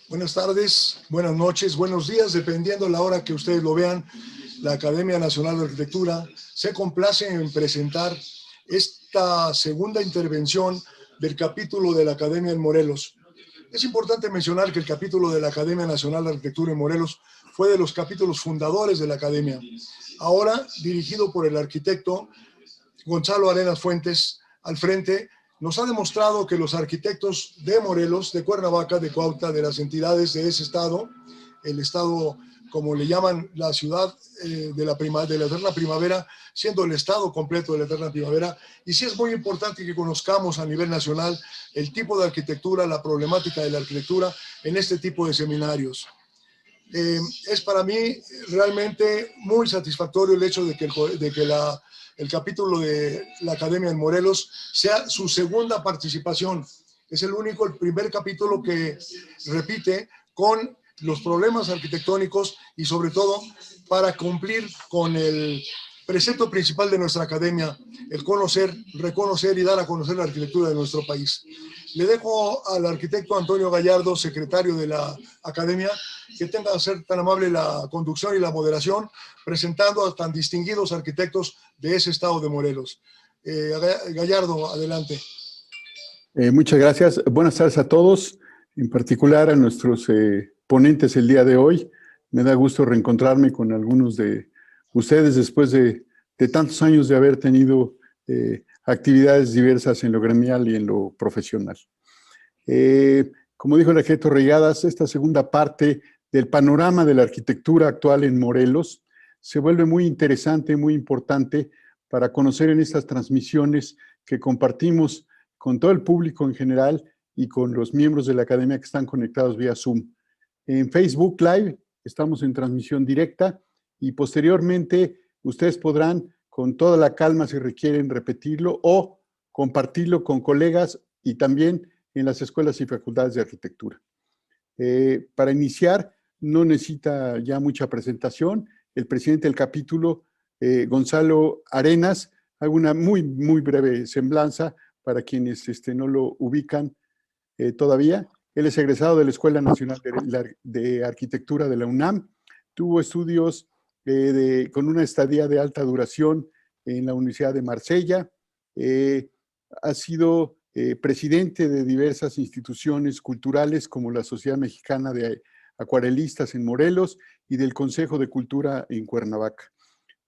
Buenas tardes, buenas noches, buenos días, dependiendo la hora que ustedes lo vean. La Academia Nacional de Arquitectura se complace en presentar esta segunda intervención del capítulo de la Academia en Morelos. Es importante mencionar que el capítulo de la Academia Nacional de Arquitectura en Morelos fue de los capítulos fundadores de la Academia. Ahora dirigido por el arquitecto Gonzalo Arenas Fuentes al frente, nos ha demostrado que los arquitectos de Morelos, de Cuernavaca, de Cuautla, de las entidades de ese estado, el estado, como le llaman, la ciudad de la eterna primavera, siendo el estado completo de la eterna primavera, y sí es muy importante que conozcamos a nivel nacional el tipo de arquitectura, la problemática de la arquitectura en este tipo de seminarios. Es para mí realmente muy satisfactorio el hecho de que el capítulo de la Academia en Morelos sea su segunda participación. Es el primer capítulo que repite con los problemas arquitectónicos y sobre todo para cumplir con el precepto principal de nuestra academia, el conocer, reconocer y dar a conocer la arquitectura de nuestro país. Le dejo al arquitecto Antonio Gallardo, secretario de la academia, que tenga que ser tan amable la conducción y la moderación, presentando a tan distinguidos arquitectos de ese estado de Morelos. Gallardo, adelante. Muchas gracias. Buenas tardes a todos, en particular a nuestros ponentes el día de hoy. Me da gusto reencontrarme con algunos de ustedes después de tantos años de haber tenido actividades diversas en lo gremial y en lo profesional. Como dijo el arquitecto Regadas, esta segunda parte del panorama de la arquitectura actual en Morelos se vuelve muy interesante, muy importante para conocer en estas transmisiones que compartimos con todo el público en general y con los miembros de la academia que están conectados vía Zoom. En Facebook Live estamos en transmisión directa y posteriormente ustedes podrán con toda la calma, si requieren, repetirlo o compartirlo con colegas y también en las escuelas y facultades de arquitectura. Para iniciar, no necesita ya mucha presentación. El presidente del capítulo, Gonzalo Arenas, hago una muy breve semblanza para quienes no lo ubican todavía. Él es egresado de la Escuela Nacional de Arquitectura de la UNAM. Tuvo estudios con una estadía de alta duración en la Universidad de Marsella. Ha sido presidente de diversas instituciones culturales como la Sociedad Mexicana de Acuarelistas en Morelos y del Consejo de Cultura en Cuernavaca.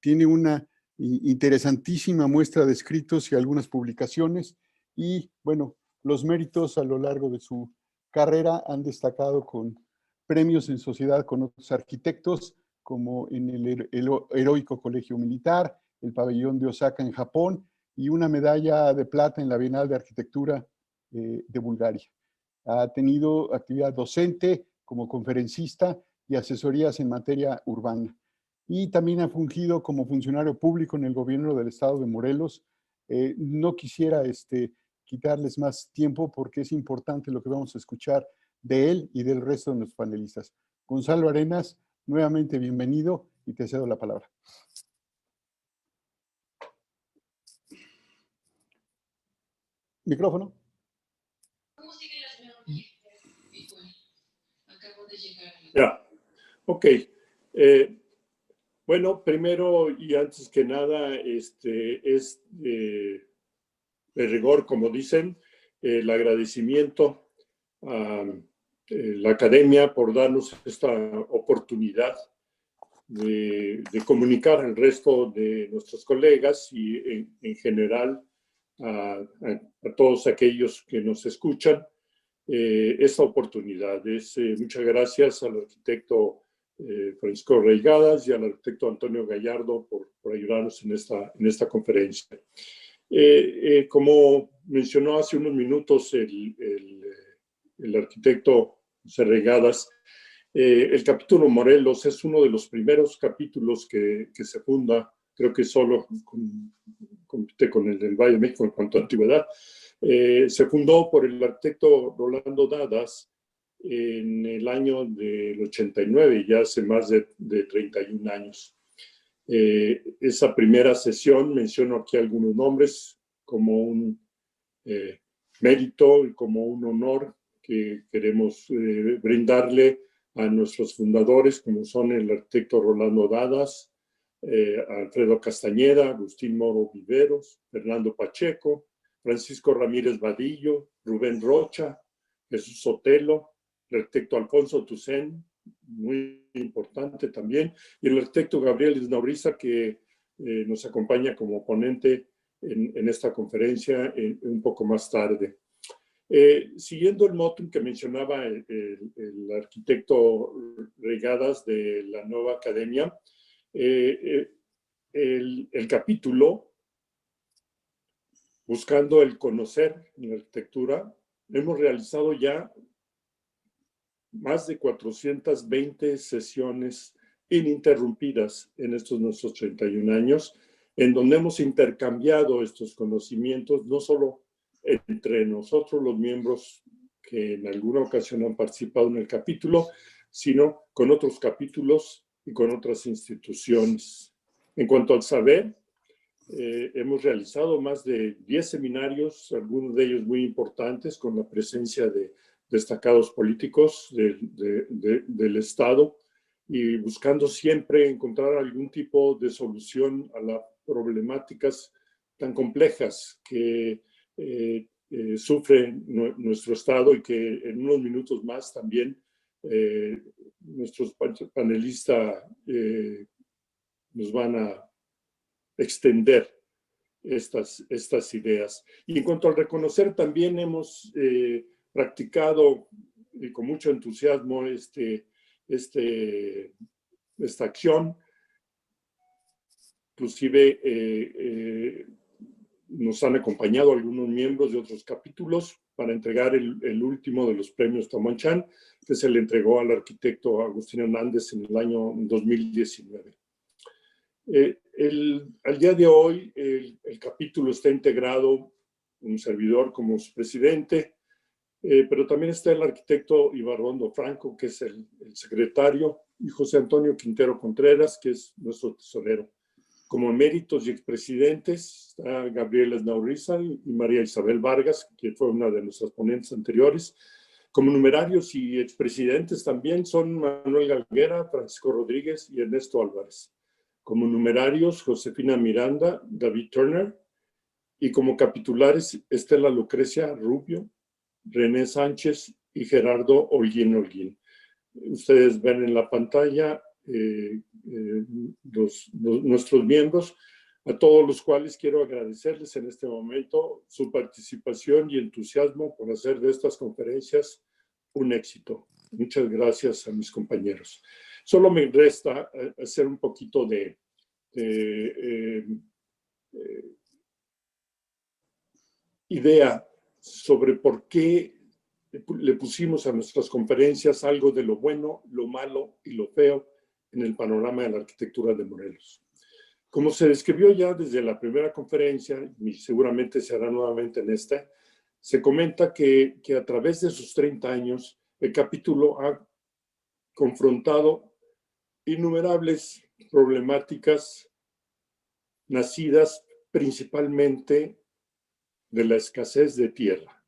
Tiene una interesantísima muestra de escritos y algunas publicaciones y, bueno, los méritos a lo largo de su carrera han destacado con premios en sociedad con otros arquitectos, como en el Heroico Colegio Militar, el Pabellón de Osaka en Japón y una medalla de plata en la Bienal de Arquitectura de Bulgaria. Ha tenido actividad docente como conferencista y asesorías en materia urbana. Y también ha fungido como funcionario público en el gobierno del estado de Morelos. No quisiera quitarles más tiempo porque es importante lo que vamos a escuchar de él y del resto de nuestros panelistas. Gonzalo Arenas, nuevamente bienvenido y te cedo la palabra. Micrófono. Ya, ok. Bueno, primero y antes que nada, es de rigor, como dicen, el agradecimiento a la academia por darnos esta oportunidad de comunicar al resto de nuestros colegas y en general a todos aquellos que nos escuchan esta oportunidad. Muchas gracias al arquitecto Francisco Reigadas y al arquitecto Antonio Gallardo por ayudarnos en esta conferencia. Como mencionó hace unos minutos el arquitecto José Reigadas, el capítulo Morelos es uno de los primeros capítulos que se funda, creo que solo compite con el del Valle de México en cuanto a antigüedad. Se fundó por el arquitecto Rolando Dadas en el año del 89, ya hace más de 31 años. Esa primera sesión, menciono aquí algunos nombres, como un mérito y como un honor que queremos brindarle a nuestros fundadores, como son el arquitecto Rolando Dadas, Alfredo Castañeda, Agustín Moro Viveros, Fernando Pacheco, Francisco Ramírez Vadillo, Rubén Rocha, Jesús Sotelo, el arquitecto Alfonso Tucen, muy importante también, y el arquitecto Gabriel Isnauriza, que nos acompaña como ponente en esta conferencia un poco más tarde. Siguiendo el motu que mencionaba el arquitecto Regadas de la nueva academia, el capítulo Buscando el conocer en la arquitectura, hemos realizado ya más de 420 sesiones ininterrumpidas en estos nuestros 31 años, en donde hemos intercambiado estos conocimientos, no solo entre nosotros los miembros que en alguna ocasión han participado en el capítulo, sino con otros capítulos y con otras instituciones. En cuanto al saber, hemos realizado más de 10 seminarios, algunos de ellos muy importantes, con la presencia de destacados políticos del Estado, y buscando siempre encontrar algún tipo de solución a las problemáticas tan complejas que sufre nuestro Estado, y que en unos minutos más también nuestros panelistas nos van a extender estas ideas. Y en cuanto al reconocer, también hemos practicado y con mucho entusiasmo esta acción. Inclusive nos han acompañado algunos miembros de otros capítulos para entregar el último de los premios Tomanchan, que se le entregó al arquitecto Agustín Hernández en el año 2019. Al día de hoy, el capítulo está integrado un servidor como su presidente, pero también está el arquitecto Ibarrondo Franco, que es el secretario, y José Antonio Quintero Contreras, que es nuestro tesorero. Como eméritos y expresidentes está Gabriela Isnauriza y María Isabel Vargas, que fue una de nuestras ponentes anteriores. Como numerarios y expresidentes también son Manuel Galguera, Francisco Rodríguez y Ernesto Álvarez. Como numerarios, Josefina Miranda, David Turner, y como capitulares, Estela Lucrecia Rubio, René Sánchez y Gerardo Holguín Holguín. Ustedes ven en la pantalla nuestros miembros, a todos los cuales quiero agradecerles en este momento su participación y entusiasmo por hacer de estas conferencias un éxito. Muchas gracias a mis compañeros. Solo me resta hacer un poquito de idea sobre por qué le pusimos a nuestras conferencias algo de lo bueno, lo malo y lo feo en el panorama de la arquitectura de Morelos. Como se describió ya desde la primera conferencia, y seguramente se hará nuevamente en esta, se comenta que a través de sus 30 años, el capítulo ha confrontado innumerables problemáticas nacidas principalmente de la escasez de tierra.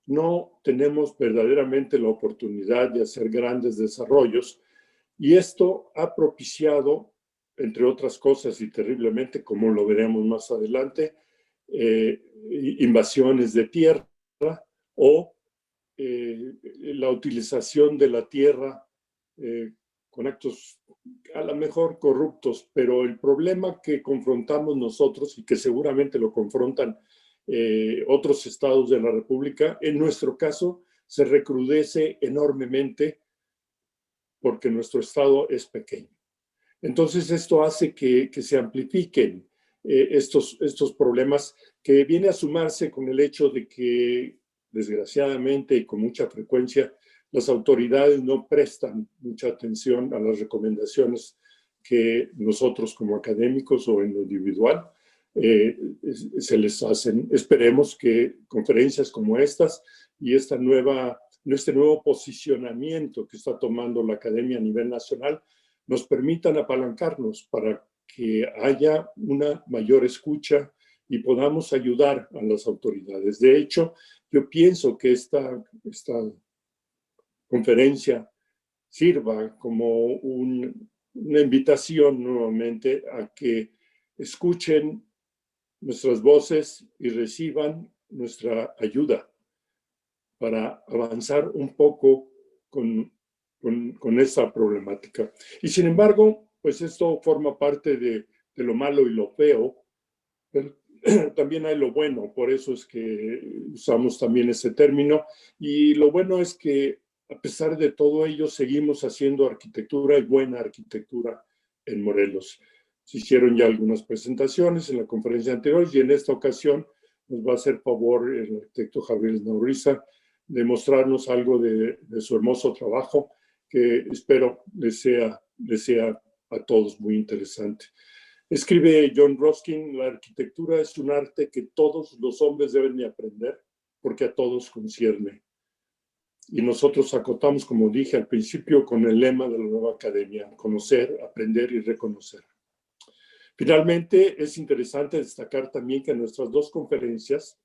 No tenemos verdaderamente la oportunidad de hacer grandes desarrollos, y esto ha propiciado, entre otras cosas y terriblemente, como lo veremos más adelante, invasiones de tierra o la utilización de la tierra con actos a lo mejor corruptos, pero el problema que confrontamos nosotros, y que seguramente lo confrontan otros estados de la República, en nuestro caso se recrudece enormemente porque nuestro estado es pequeño. Entonces esto hace que se amplifiquen estos problemas, que viene a sumarse con el hecho de que, desgraciadamente y con mucha frecuencia, las autoridades no prestan mucha atención a las recomendaciones que nosotros como académicos o en lo individual se les hacen. Esperemos que conferencias como estas y este nuevo posicionamiento que está tomando la academia a nivel nacional nos permitan apalancarnos para que haya una mayor escucha y podamos ayudar a las autoridades. De hecho, yo pienso que esta conferencia sirva como una invitación nuevamente a que escuchen nuestras voces y reciban nuestra ayuda para avanzar un poco con esta problemática. Y sin embargo, pues esto forma parte de lo malo y lo feo, pero también hay lo bueno, por eso es que usamos también ese término. Y lo bueno es que a pesar de todo ello, seguimos haciendo arquitectura y buena arquitectura en Morelos. Se hicieron ya algunas presentaciones en la conferencia anterior y en esta ocasión nos va a hacer favor el arquitecto Javier Naurrizar de mostrarnos algo de su hermoso trabajo que espero les sea a todos muy interesante. Escribe John Ruskin: la arquitectura es un arte que todos los hombres deben de aprender porque a todos concierne. Y nosotros acotamos, como dije al principio, con el lema de la nueva academia: conocer, aprender y reconocer. Finalmente, es interesante destacar también que nuestras dos conferencias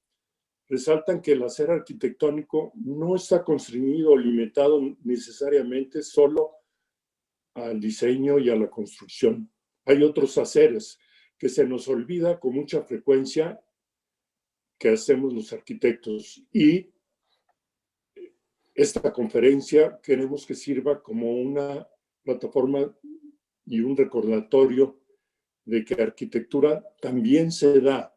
resaltan que el hacer arquitectónico no está constreñido o limitado necesariamente solo al diseño y a la construcción. Hay otros haceres que se nos olvida con mucha frecuencia que hacemos los arquitectos, y esta conferencia queremos que sirva como una plataforma y un recordatorio de que arquitectura también se da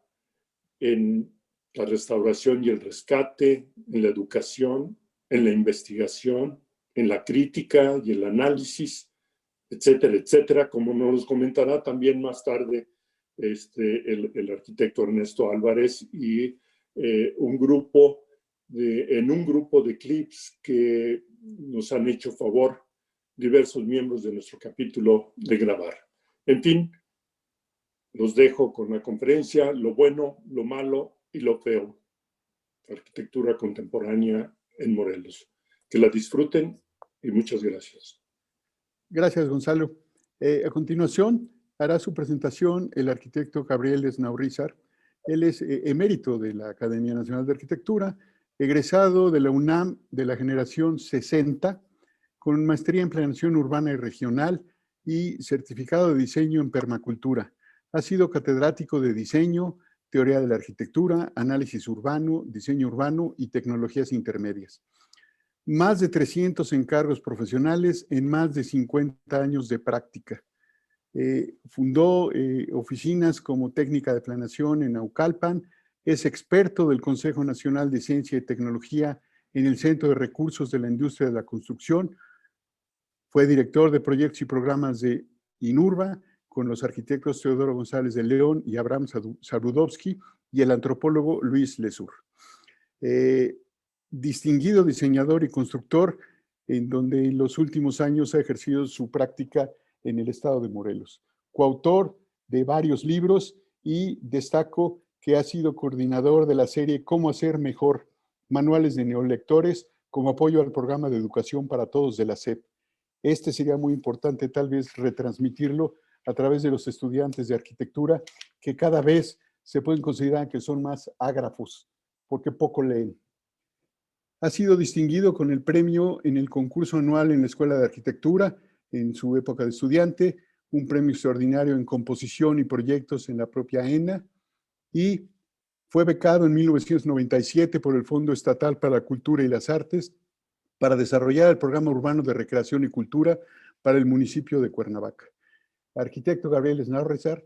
en la restauración y el rescate, en la educación, en la investigación, en la crítica y el análisis, etcétera, etcétera, como nos comentará también más tarde el arquitecto Ernesto Álvarez y en un grupo de clips que nos han hecho favor diversos miembros de nuestro capítulo de grabar. En fin, los dejo con la conferencia, lo bueno, lo malo y lo feo. Arquitectura contemporánea en Morelos. Que la disfruten y muchas gracias. Gracias, Gonzalo. A continuación, hará su presentación el arquitecto Gabriel Naurrizar. Él es emérito de la Academia Nacional de Arquitectura, egresado de la UNAM de la generación 60, con maestría en planeación urbana y regional y certificado de diseño en permacultura. Ha sido catedrático de diseño, teoría de la arquitectura, análisis urbano, diseño urbano y tecnologías intermedias. Más de 300 encargos profesionales en más de 50 años de práctica. Fundó oficinas como técnica de planeación en Naucalpan, es experto del Consejo Nacional de Ciencia y Tecnología en el Centro de Recursos de la Industria de la Construcción, fue director de proyectos y programas de INURBA con los arquitectos Teodoro González de León y Abraham Sarudowski y el antropólogo Luis Lesur. Distinguido diseñador y constructor, en donde en los últimos años ha ejercido su práctica en el estado de Morelos. Coautor de varios libros y destaco que ha sido coordinador de la serie Cómo hacer mejor, manuales de neolectores como apoyo al programa de educación para todos de la SEP. Sería muy importante tal vez retransmitirlo a través de los estudiantes de arquitectura, que cada vez se pueden considerar que son más ágrafos, porque poco leen. Ha sido distinguido con el premio en el concurso anual en la Escuela de Arquitectura, en su época de estudiante, un premio extraordinario en composición y proyectos en la propia ENA, y fue becado en 1997 por el Fondo Estatal para la Cultura y las Artes para desarrollar el programa urbano de recreación y cultura para el municipio de Cuernavaca. Arquitecto Gabriel Naurrizar,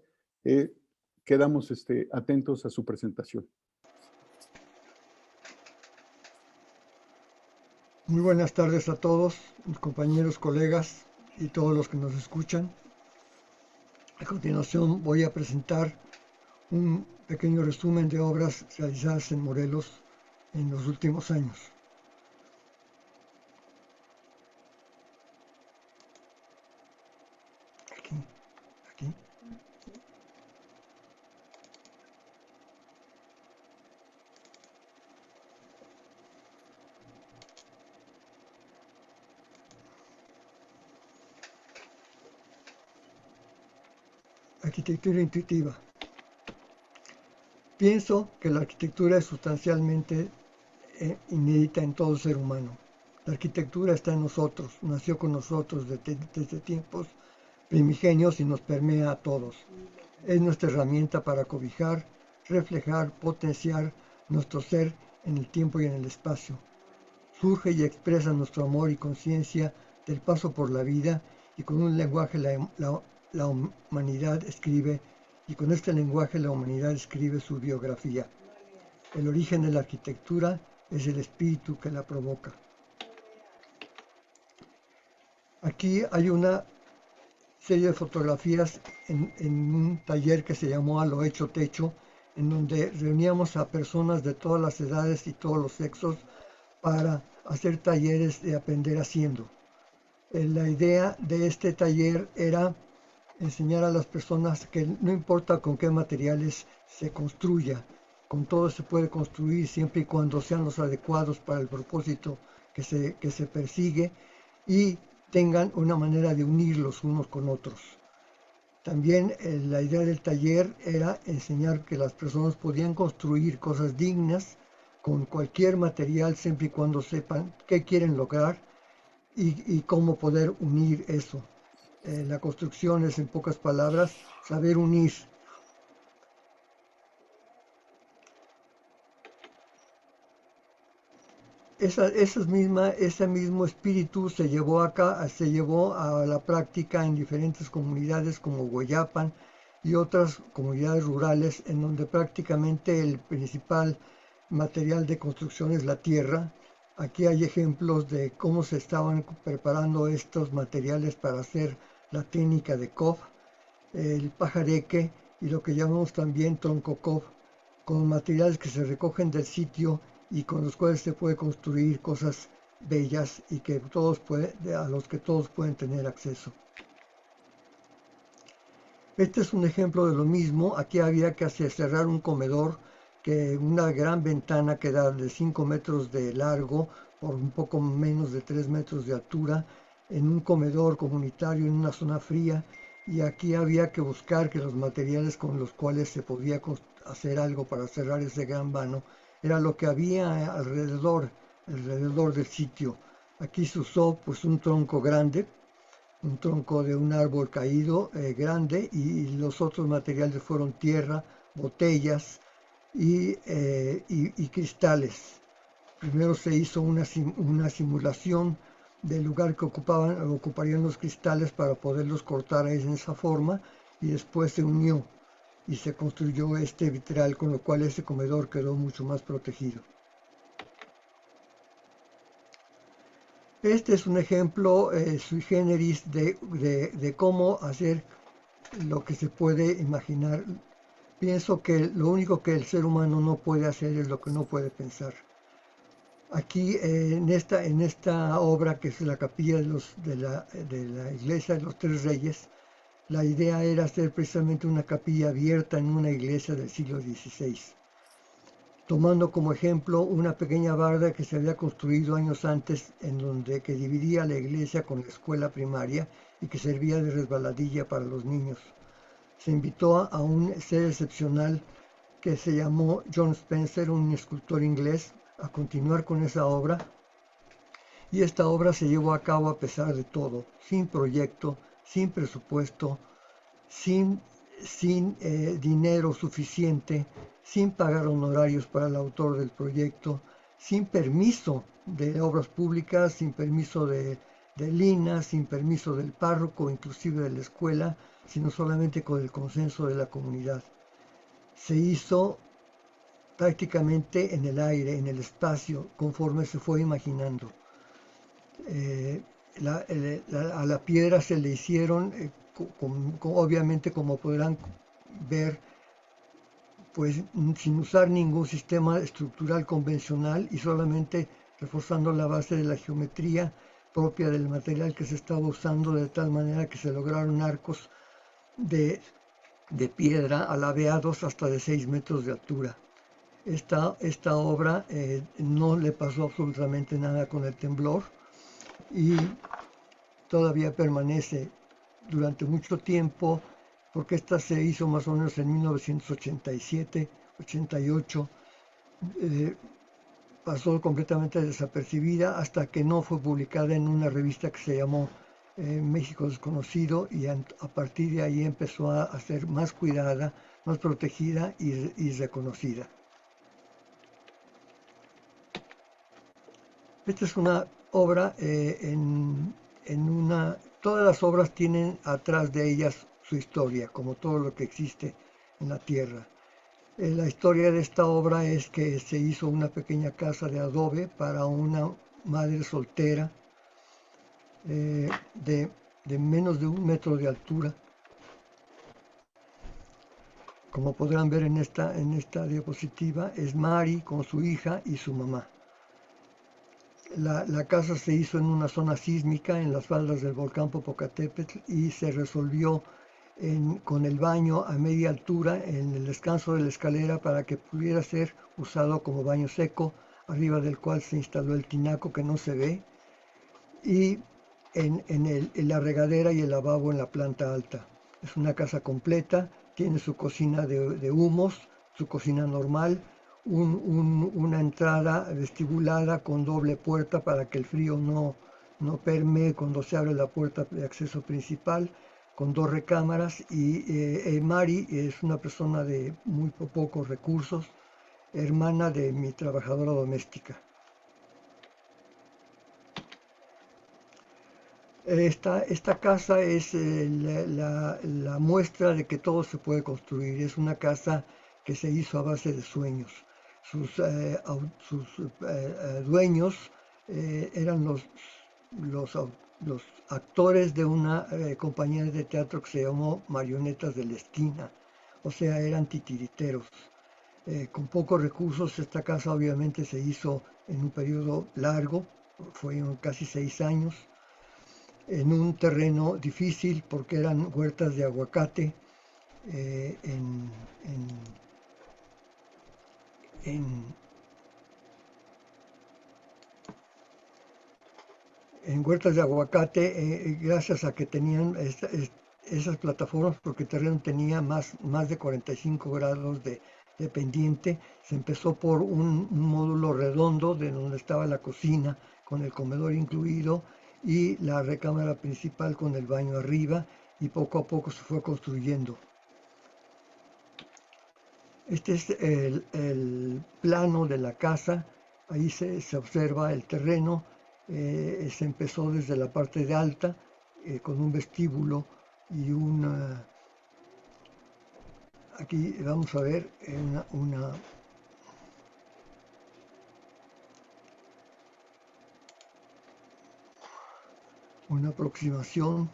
quedamos atentos a su presentación. Muy buenas tardes a todos, mis compañeros, colegas y todos los que nos escuchan. A continuación voy a presentar un pequeño resumen de obras realizadas en Morelos en los últimos años. Aquí. Arquitectura intuitiva. Pienso que la arquitectura es sustancialmente inédita en todo ser humano. La arquitectura está en nosotros, nació con nosotros desde tiempos primigenios y nos permea a todos. Es nuestra herramienta para cobijar, reflejar, potenciar nuestro ser en el tiempo y en el espacio. Surge y expresa nuestro amor y conciencia del paso por la vida, y con un lenguaje la humanidad escribe, y con este lenguaje la humanidad escribe su biografía. El origen de la arquitectura es el espíritu que la provoca. Aquí hay una serie de fotografías en un taller que se llamó A lo hecho techo, en donde reuníamos a personas de todas las edades y todos los sexos para hacer talleres de aprender haciendo. La idea de este taller era enseñar a las personas que no importa con qué materiales se construya, con todo se puede construir siempre y cuando sean los adecuados para el propósito que se persigue y tengan una manera de unirlos unos con otros. También la idea del taller era enseñar que las personas podían construir cosas dignas con cualquier material siempre y cuando sepan qué quieren lograr y cómo poder unir eso. La construcción es, en pocas palabras, saber unir. Ese mismo espíritu se llevó a la práctica en diferentes comunidades como Hueyapan y otras comunidades rurales, en donde prácticamente el principal material de construcción es la tierra. Aquí hay ejemplos de cómo se estaban preparando estos materiales para hacer la técnica de cob, el pajareque y lo que llamamos también tronco cob, con materiales que se recogen del sitio y con los cuales se puede construir cosas bellas y que a los que todos pueden tener acceso. Este es un ejemplo de lo mismo. Aquí había que cerrar un comedor, que una gran ventana que da de 5 metros de largo por un poco menos de 3 metros de altura, en un comedor comunitario en una zona fría, y aquí había que buscar que los materiales con los cuales se podía hacer algo para cerrar ese gran vano era lo que había alrededor del sitio. Aquí se usó pues un tronco grande, un tronco de un árbol caído grande, y los otros materiales fueron tierra, botellas y cristales. Primero se hizo una simulación del lugar que ocuparían los cristales para poderlos cortar en esa forma, y después se unió y se construyó este vitral, con lo cual ese comedor quedó mucho más protegido. Este es un ejemplo sui generis de cómo hacer lo que se puede imaginar. Pienso que lo único que el ser humano no puede hacer es lo que no puede pensar. Aquí en esta obra, que es la capilla de la iglesia de los Tres Reyes, la idea era hacer precisamente una capilla abierta en una iglesia del siglo XVI, tomando como ejemplo una pequeña barda que se había construido años antes, que dividía la iglesia con la escuela primaria y que servía de resbaladilla para los niños. Se invitó a un ser excepcional que se llamó John Spencer, un escultor inglés, a continuar con esa obra, y esta obra se llevó a cabo a pesar de todo, sin proyecto, sin presupuesto, sin dinero suficiente, sin pagar honorarios para el autor del proyecto, sin permiso de obras públicas, sin permiso de Lina, sin permiso del párroco, inclusive de la escuela, sino solamente con el consenso de la comunidad. Se hizo prácticamente en el aire, en el espacio, conforme se fue imaginando. A la piedra se le hicieron, obviamente, como podrán ver, pues sin usar ningún sistema estructural convencional y solamente reforzando la base de la geometría propia del material que se estaba usando, de tal manera que se lograron arcos de piedra alabeados hasta de 6 metros de altura. Esta obra no le pasó absolutamente nada con el temblor y todavía permanece durante mucho tiempo, porque esta se hizo más o menos en 1987, 88. pasó completamente desapercibida hasta que no fue publicada en una revista que se llamó México Desconocido, y a partir de ahí empezó a ser más cuidada, más protegida y reconocida. Esta es una obra todas las obras tienen atrás de ellas su historia, como todo lo que existe en la tierra. La historia de esta obra es que se hizo una pequeña casa de adobe para una madre soltera de menos de 1 metro de altura. Como podrán ver en esta diapositiva, es Mari con su hija y su mamá. La casa se hizo en una zona sísmica en las faldas del volcán Popocatépetl y se resolvió con el baño a media altura en el descanso de la escalera para que pudiera ser usado como baño seco, arriba del cual se instaló el tinaco que no se ve, y en la regadera y el lavabo en la planta alta. Es una casa completa, tiene su cocina de humos, su cocina normal, una entrada vestibulada con doble puerta para que el frío no permee cuando se abre la puerta de acceso principal, con 2 recámaras. Y Mari es una persona de muy pocos recursos, hermana de mi trabajadora doméstica. Esta casa es la muestra de que todo se puede construir. Es una casa que se hizo a base de sueños. Sus dueños eran los actores de una compañía de teatro que se llamó Marionetas de la Esquina. O sea, eran titiriteros. Con pocos recursos, esta casa obviamente se hizo en un periodo largo, fueron casi 6 años, en un terreno difícil porque eran huertas de aguacate en huertas de aguacate, gracias a que tenían esas plataformas, porque el terreno tenía más de 45 grados de pendiente. Se empezó por un módulo redondo de donde estaba la cocina con el comedor incluido y la recámara principal con el baño arriba, y poco a poco se fue construyendo. Este es el plano de la casa. Ahí se observa el terreno. Se empezó desde la parte de alta con un vestíbulo y aquí vamos a ver una aproximación.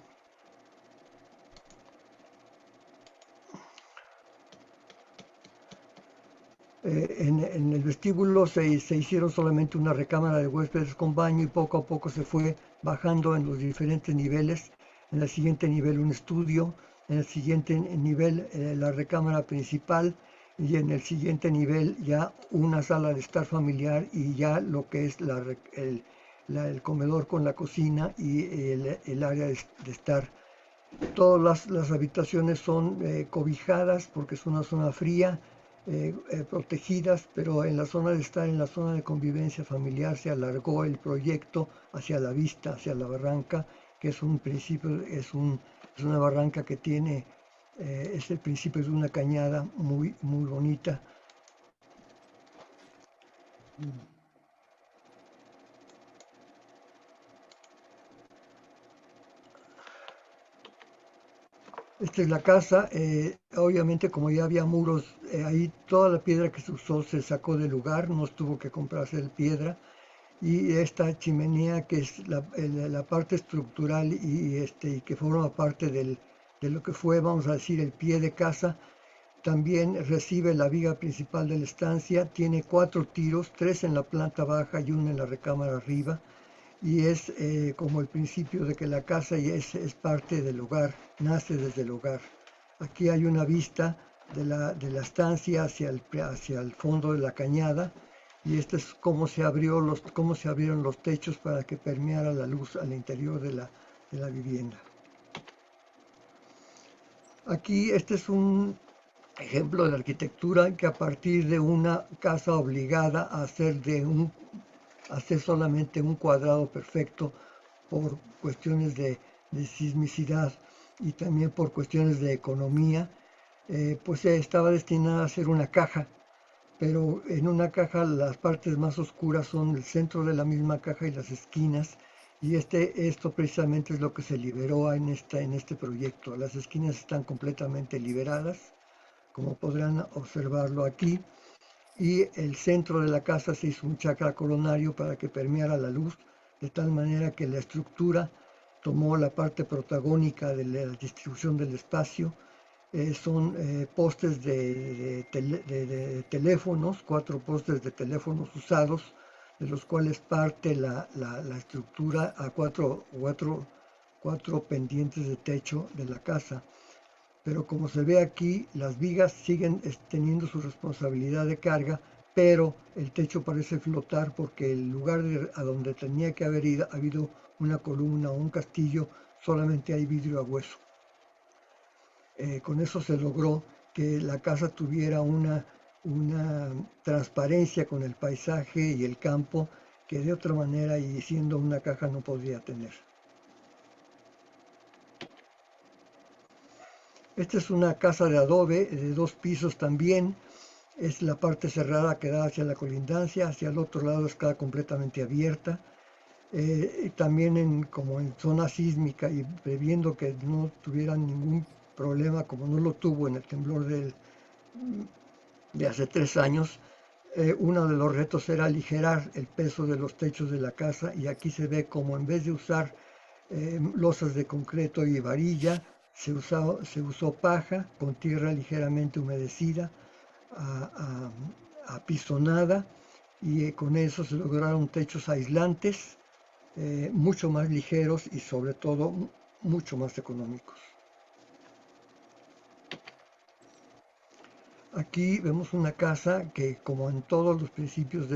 En el vestíbulo se hicieron solamente una recámara de huéspedes con baño, y poco a poco se fue bajando en los diferentes niveles. En el siguiente nivel un estudio, en el siguiente nivel la recámara principal, y en el siguiente nivel ya una sala de estar familiar, y ya lo que es el comedor con la cocina y el área de estar. Todas las habitaciones son cobijadas porque es una zona fría, protegidas, pero en la zona de estar, en la zona de convivencia familiar, se alargó el proyecto hacia la vista, hacia la barranca, que es un principio, es una barranca que tiene, es el principio de una cañada muy bonita. Esta es la casa. Obviamente, como ya había muros, ahí toda la piedra que se usó se sacó del lugar, no tuvo que comprarse piedra. Y esta chimenea, que es la parte estructural y que forma parte de lo que fue, vamos a decir, el pie de casa, también recibe la viga principal de la estancia. Tiene 4 tiros, 3 en la planta baja y 1 en la recámara arriba, y es como el principio de que la casa es parte del hogar, nace desde el hogar. Aquí hay una vista de la estancia hacia el fondo de la cañada, y esto es cómo se abrieron los techos para que permeara la luz al interior de la vivienda. Aquí este es un ejemplo de arquitectura que a partir de una casa obligada a hacer solamente un cuadrado perfecto por cuestiones de sismicidad y también por cuestiones de economía, pues estaba destinada a ser una caja, pero en una caja las partes más oscuras son el centro de la misma caja y las esquinas, y esto precisamente es lo que se liberó en este proyecto. Las esquinas están completamente liberadas, como podrán observarlo aquí, y el centro de la casa se hizo un chakra coronario para que permeara la luz, de tal manera que la estructura tomó la parte protagónica de la distribución del espacio. Son postes de teléfonos, 4 postes de teléfonos usados, de los cuales parte la estructura a cuatro pendientes de techo de la casa. Pero como se ve aquí, las vigas siguen teniendo su responsabilidad de carga, pero el techo parece flotar porque el lugar a donde tenía que haber habido una columna o un castillo, solamente hay vidrio a hueso. Con eso se logró que la casa tuviera una transparencia con el paisaje y el campo que de otra manera, y siendo una caja, no podría tener. Esta es una casa de adobe de 2 pisos también. Es la parte cerrada que da hacia la colindancia, hacia el otro lado está completamente abierta. También como en zona sísmica y previendo que no tuvieran ningún problema, como no lo tuvo en el temblor de hace 3 años, uno de los retos era aligerar el peso de los techos de la casa, y aquí se ve como en vez de usar losas de concreto y varilla, se usó paja con tierra ligeramente humedecida, apisonada, y con eso se lograron techos aislantes, mucho más ligeros y sobre todo mucho más económicos. Aquí vemos una casa que, como en todos los principios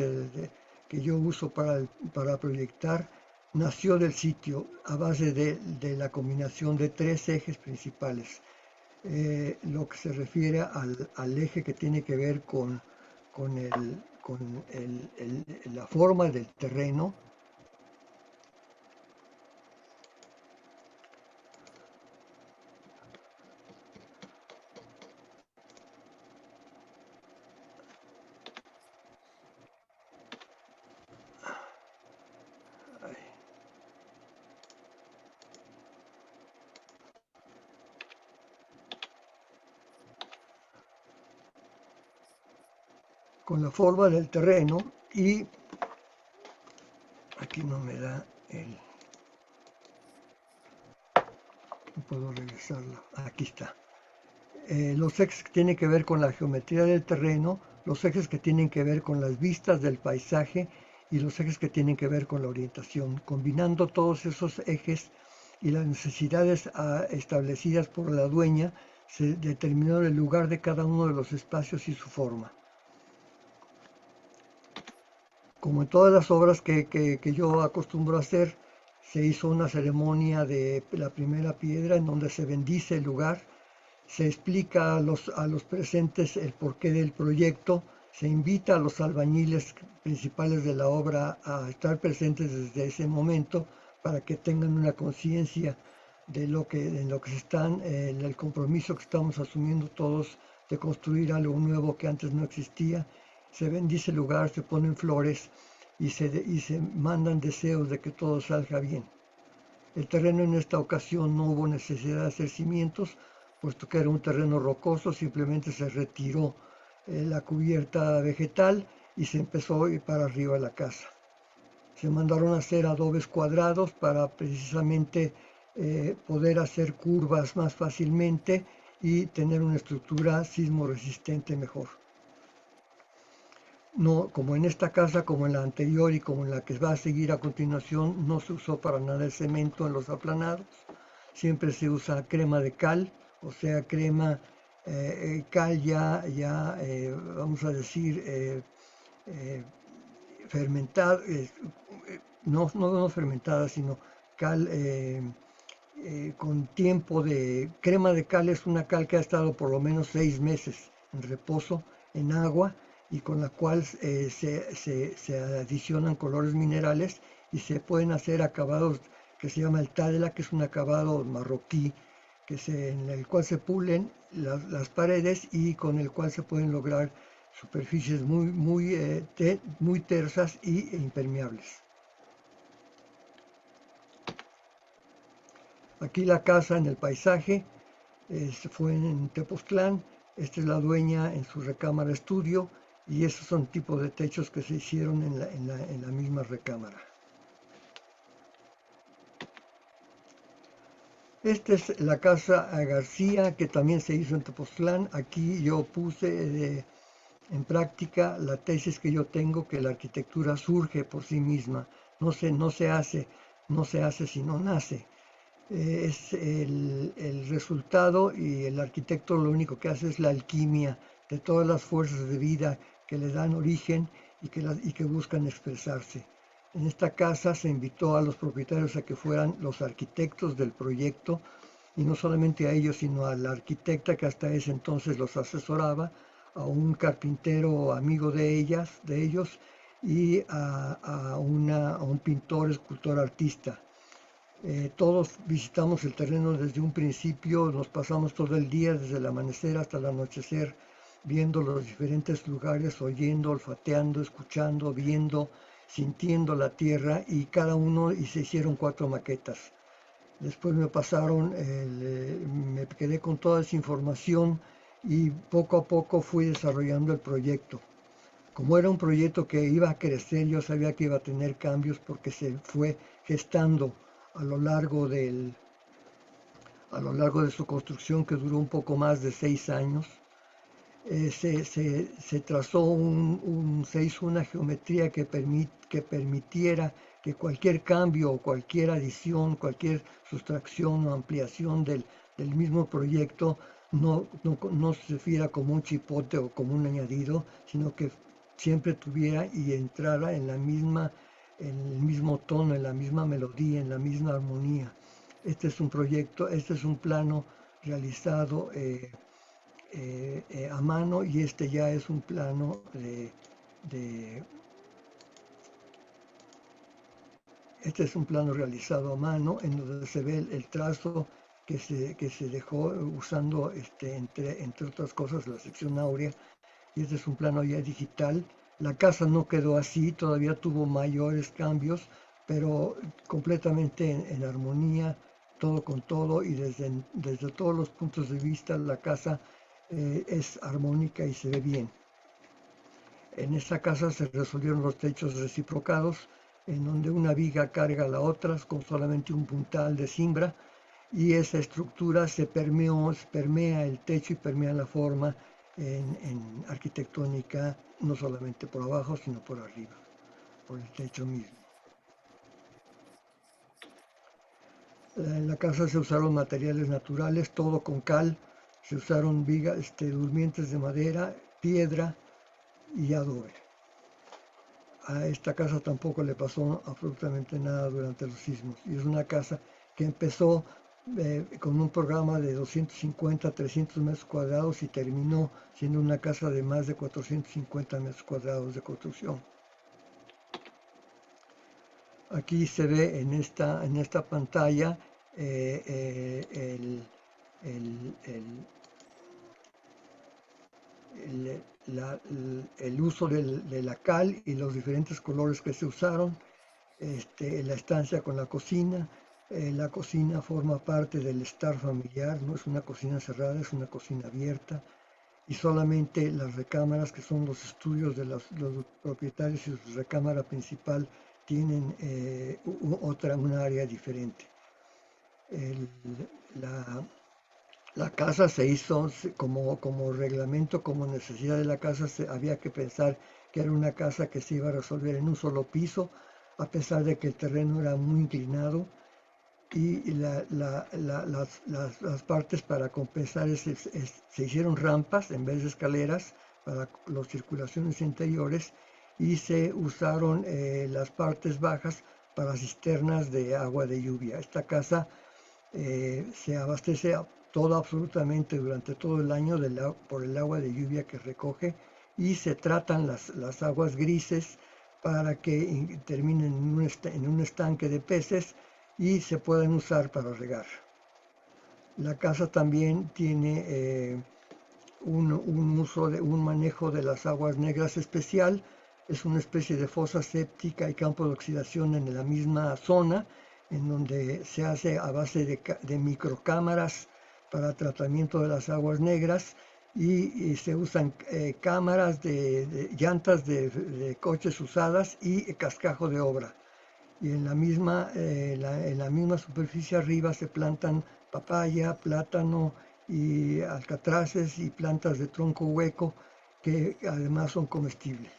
que yo uso para proyectar, nació del sitio a base de la combinación de 3 ejes principales. Lo que se refiere al eje que tiene que ver con la forma del terreno, con la forma del terreno, y aquí no me da no puedo regresarla, aquí está. Los ejes que tienen que ver con la geometría del terreno, los ejes que tienen que ver con las vistas del paisaje y los ejes que tienen que ver con la orientación. Combinando todos esos ejes y las necesidades establecidas por la dueña, se determinó el lugar de cada uno de los espacios y su forma. Como en todas las obras que yo acostumbro a hacer, se hizo una ceremonia de la primera piedra en donde se bendice el lugar, se explica a los presentes el porqué del proyecto, se invita a los albañiles principales de la obra a estar presentes desde ese momento para que tengan una conciencia en lo que se están, el compromiso que estamos asumiendo todos de construir algo nuevo que antes no existía. Se bendice el lugar, se ponen flores y se mandan deseos de que todo salga bien. El terreno en esta ocasión no hubo necesidad de hacer cimientos, puesto que era un terreno rocoso, simplemente se retiró la cubierta vegetal y se empezó a ir para arriba la casa. Se mandaron a hacer adobes cuadrados para precisamente poder hacer curvas más fácilmente y tener una estructura sismo resistente mejor. No, como en esta casa, como en la anterior y como en la que va a seguir a continuación, no se usó para nada el cemento en los aplanados. Siempre se usa crema de cal, o sea, cal ya vamos a decir, fermentada, no fermentada, sino cal con tiempo de... Crema de cal es una cal que ha estado por lo menos 6 meses en reposo en agua y con la cual se adicionan colores minerales y se pueden hacer acabados que se llama el tadela, que es un acabado marroquí en el cual se pulen las paredes y con el cual se pueden lograr superficies muy tersas e impermeables. Aquí la casa en el paisaje fue en Tepoztlán. Esta es la dueña en su recámara estudio y esos son tipos de techos que se hicieron en la misma recámara. Esta es la casa García, que también se hizo en Tepoztlán. Aquí yo puse en práctica la tesis que yo tengo, que la arquitectura surge por sí misma, no se hace sino nace. Es el resultado y el arquitecto lo único que hace es la alquimia de todas las fuerzas de vida que le dan origen y que buscan expresarse. En esta casa se invitó a los propietarios a que fueran los arquitectos del proyecto y no solamente a ellos, sino a la arquitecta que hasta ese entonces los asesoraba, a un carpintero amigo de ellos y a un pintor, escultor, artista. Todos visitamos el terreno desde un principio, nos pasamos todo el día, desde el amanecer hasta el anochecer, viendo los diferentes lugares, oyendo, olfateando, escuchando, viendo, sintiendo la tierra y y se hicieron 4 maquetas. Después me quedé con toda esa información y poco a poco fui desarrollando el proyecto. Como era un proyecto que iba a crecer, yo sabía que iba a tener cambios porque se fue gestando a lo largo de su construcción, que duró un poco más de 6 años. Se hizo una geometría que permitiera que cualquier cambio, cualquier adición, cualquier sustracción o ampliación del mismo proyecto no se viera como un chipote o como un añadido, sino que siempre tuviera y entrara en el mismo tono, en la misma melodía, en la misma armonía. Este es un plano realizado a mano, y este ya es un plano realizado a mano, en donde se ve el trazo que se dejó usando entre otras cosas la sección áurea, y este es un plano ya digital. La casa no quedó así, todavía tuvo mayores cambios, pero completamente en armonía, todo con todo, y desde todos los puntos de vista la casa es armónica y se ve bien. En esta casa se resolvieron los techos reciprocados, en donde una viga carga a la otra con solamente un puntal de cimbra, y esa estructura permea el techo y permea la forma en arquitectónica, no solamente por abajo, sino por arriba, por el techo mismo. En la casa se usaron materiales naturales, todo con cal, se usaron vigas, durmientes de madera, piedra y adobe. A esta casa tampoco le pasó absolutamente nada durante los sismos, y es una casa que empezó con un programa de 250 a 300 metros cuadrados y terminó siendo una casa de más de 450 metros cuadrados de construcción. Aquí se ve en esta pantalla el uso de la cal y los diferentes colores que se usaron, la estancia con la cocina. La cocina forma parte del estar familiar, no es una cocina cerrada, es una cocina abierta, y solamente las recámaras, que son los estudios de los propietarios, y su recámara principal tienen un área diferente. La casa se hizo como reglamento, como necesidad de la casa. Había que pensar que era una casa que se iba a resolver en un solo piso, a pesar de que el terreno era muy inclinado, y las partes para compensar se hicieron rampas en vez de escaleras para las circulaciones interiores, y se usaron las partes bajas para cisternas de agua de lluvia. Esta casa se abastece todo absolutamente durante todo el año por el agua de lluvia que recoge, y se tratan las aguas grises para que terminen en un estanque de peces y se puedan usar para regar. La casa también tiene un manejo de las aguas negras especial. Es una especie de fosa séptica y campo de oxidación en la misma zona, en donde se hace a base de microcámaras para tratamiento de las aguas negras, y se usan cámaras de llantas de coches usadas y cascajo de obra. Y en la misma superficie arriba se plantan papaya, plátano y alcatraces y plantas de tronco hueco que además son comestibles.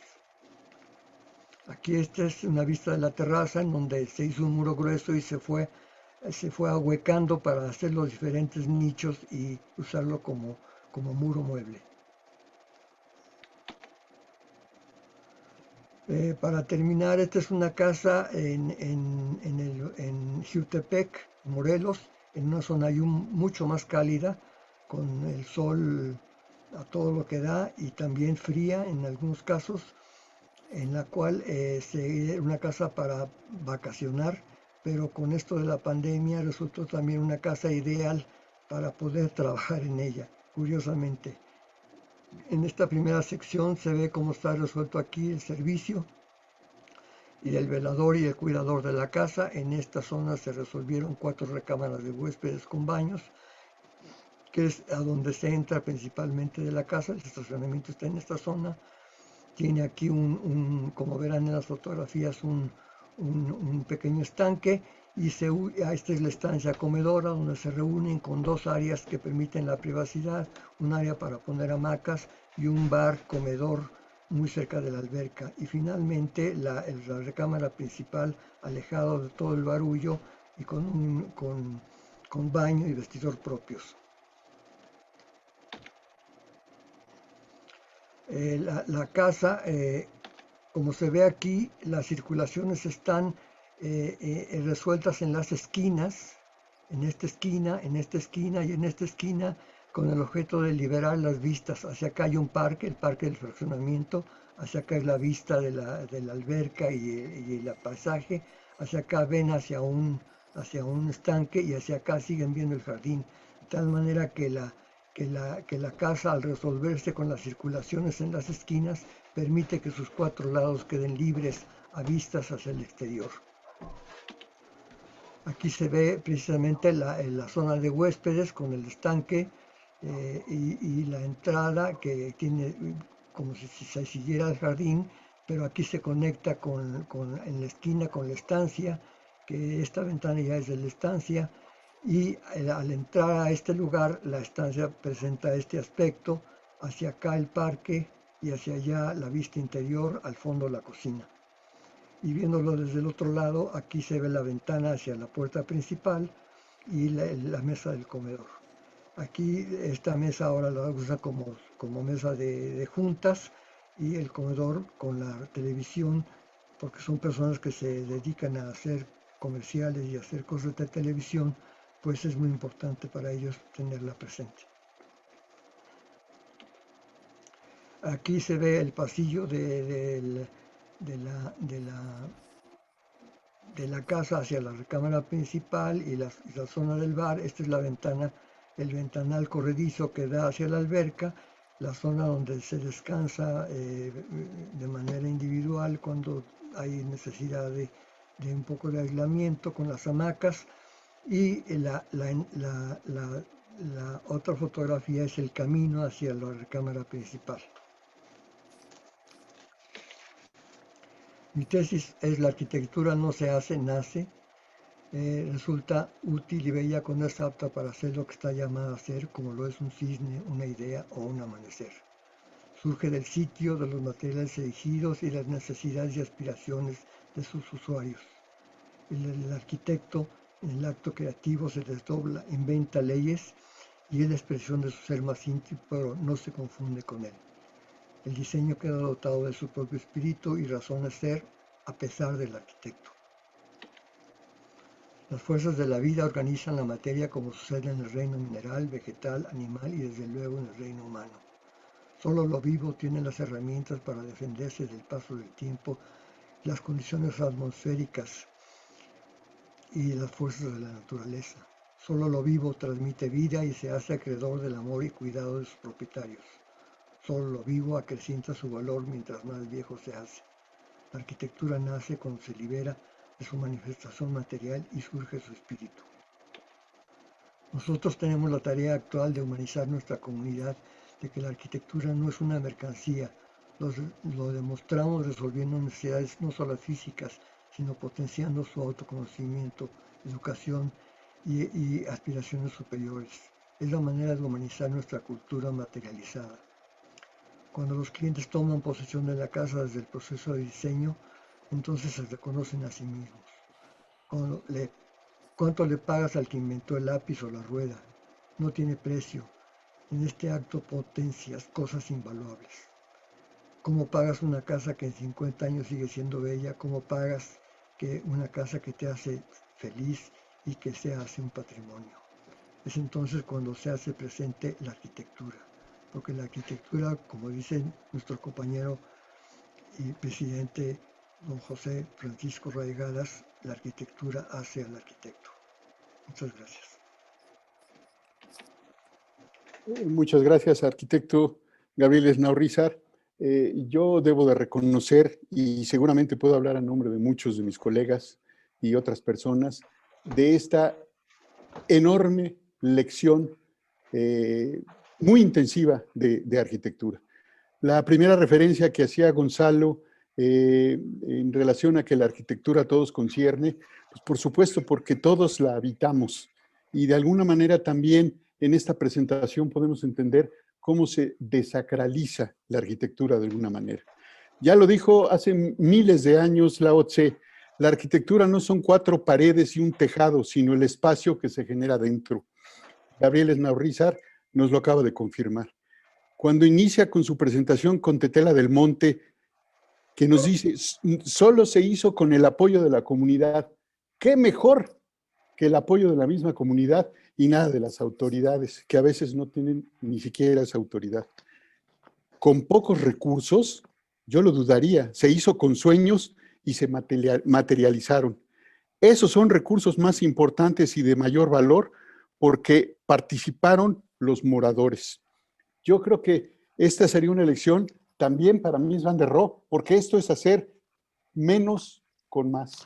Aquí esta es una vista de la terraza en donde se hizo un muro grueso y se fue ahuecando para hacer los diferentes nichos y usarlo como muro mueble. Para terminar, esta es una casa en Jiutepec, Morelos, en una zona mucho más cálida, con el sol a todo lo que da y también fría en algunos casos, en la cual es una casa para vacacionar, pero con esto de la pandemia resultó también una casa ideal para poder trabajar en ella, curiosamente. En esta primera sección se ve cómo está resuelto aquí el servicio y el velador y el cuidador de la casa. En esta zona se resolvieron 4 recámaras de huéspedes con baños, que es a donde se entra principalmente de la casa. El estacionamiento está en esta zona. Tiene aquí como verán en las fotografías, un pequeño estanque, y esta es la estancia comedora, donde se reúnen con 2 áreas que permiten la privacidad, un área para poner hamacas y un bar comedor muy cerca de la alberca. Y finalmente la recámara principal, alejado de todo el barullo y con baño y vestidor propios. La casa, como se ve aquí, las circulaciones están resueltas en las esquinas, en esta esquina, en esta esquina y en esta esquina, con el objeto de liberar las vistas. Hacia acá hay un parque, el parque del fraccionamiento, hacia acá es la vista de la alberca y el paisaje, hacia acá ven hacia un estanque, y hacia acá siguen viendo el jardín, de tal manera que la casa, al resolverse con las circulaciones en las esquinas, permite que sus 4 lados queden libres a vistas hacia el exterior. Aquí se ve precisamente la zona de huéspedes con el estanque y la entrada, que tiene como si se siguiera el jardín, pero aquí se conecta en la esquina con la estancia, que esta ventana ya es de la estancia. Y al entrar a este lugar, la estancia presenta este aspecto: hacia acá el parque y hacia allá la vista interior, al fondo la cocina. Y viéndolo desde el otro lado, aquí se ve la ventana hacia la puerta principal y la mesa del comedor. Aquí esta mesa ahora la usa como mesa de juntas, y el comedor con la televisión, porque son personas que se dedican a hacer comerciales y a hacer cosas de televisión, pues es muy importante para ellos tenerla presente. Aquí se ve el pasillo de la casa hacia la recámara principal y la zona del bar. Esta es la ventana, el ventanal corredizo que da hacia la alberca, la zona donde se descansa de manera individual cuando hay necesidad de un poco de aislamiento, con las hamacas. Y la otra fotografía es el camino hacia la recámara principal. Mi tesis es: la arquitectura no se hace, nace. Resulta útil y bella cuando es apta para hacer lo que está llamada a hacer, como lo es un cisne, una idea o un amanecer. Surge del sitio, de los materiales elegidos y las necesidades y aspiraciones de sus usuarios. El arquitecto, en el acto creativo, se desdobla, inventa leyes y es la expresión de su ser más íntimo, pero no se confunde con él. El diseño queda dotado de su propio espíritu y razón de ser, a pesar del arquitecto. Las fuerzas de la vida organizan la materia como sucede en el reino mineral, vegetal, animal y desde luego en el reino humano. Solo lo vivo tiene las herramientas para defenderse del paso del tiempo, las condiciones atmosféricas y las fuerzas de la naturaleza. Solo lo vivo transmite vida y se hace acreedor del amor y cuidado de sus propietarios. Solo lo vivo acrecienta su valor mientras más viejo se hace. La arquitectura nace cuando se libera de su manifestación material y surge su espíritu. Nosotros tenemos la tarea actual de humanizar nuestra comunidad, de que la arquitectura no es una mercancía. Lo demostramos resolviendo necesidades no solo físicas, sino potenciando su autoconocimiento, educación y aspiraciones superiores. Es la manera de humanizar nuestra cultura materializada. Cuando los clientes toman posesión de la casa desde el proceso de diseño, entonces se reconocen a sí mismos. ¿Cuánto le pagas al que inventó el lápiz o la rueda? No tiene precio. En este acto potencias cosas invaluables. ¿Cómo pagas una casa que en 50 años sigue siendo bella? ¿Cómo pagas una casa que te hace feliz y que se hace un patrimonio? Es entonces cuando se hace presente la arquitectura. Porque la arquitectura, como dice nuestro compañero y presidente don José Francisco Raigadas, la arquitectura hace al arquitecto. Muchas gracias. Muchas gracias, arquitecto Gabriel Esnaurrizar. Yo debo de reconocer, y seguramente puedo hablar a nombre de muchos de mis colegas y otras personas, de esta enorme lección muy intensiva de arquitectura. La primera referencia que hacía Gonzalo en relación a que la arquitectura a todos concierne, pues por supuesto porque todos la habitamos y de alguna manera también en esta presentación podemos entender cómo se desacraliza la arquitectura de alguna manera. Ya lo dijo hace miles de años Lao Tse, la arquitectura no son 4 paredes y un tejado, sino el espacio que se genera dentro. Gabriel Esnaurrizar nos lo acaba de confirmar. Cuando inicia con su presentación con Tetela del Monte, que nos dice, solo se hizo con el apoyo de la comunidad. ¿Qué mejor que el apoyo de la misma comunidad y nada de las autoridades, que a veces no tienen ni siquiera esa autoridad? Con pocos recursos, yo lo dudaría, se hizo con sueños y se materializaron. Esos son recursos más importantes y de mayor valor porque participaron los moradores. Yo creo que esta sería una elección también para Mies van der Rohe, porque esto es hacer menos con más,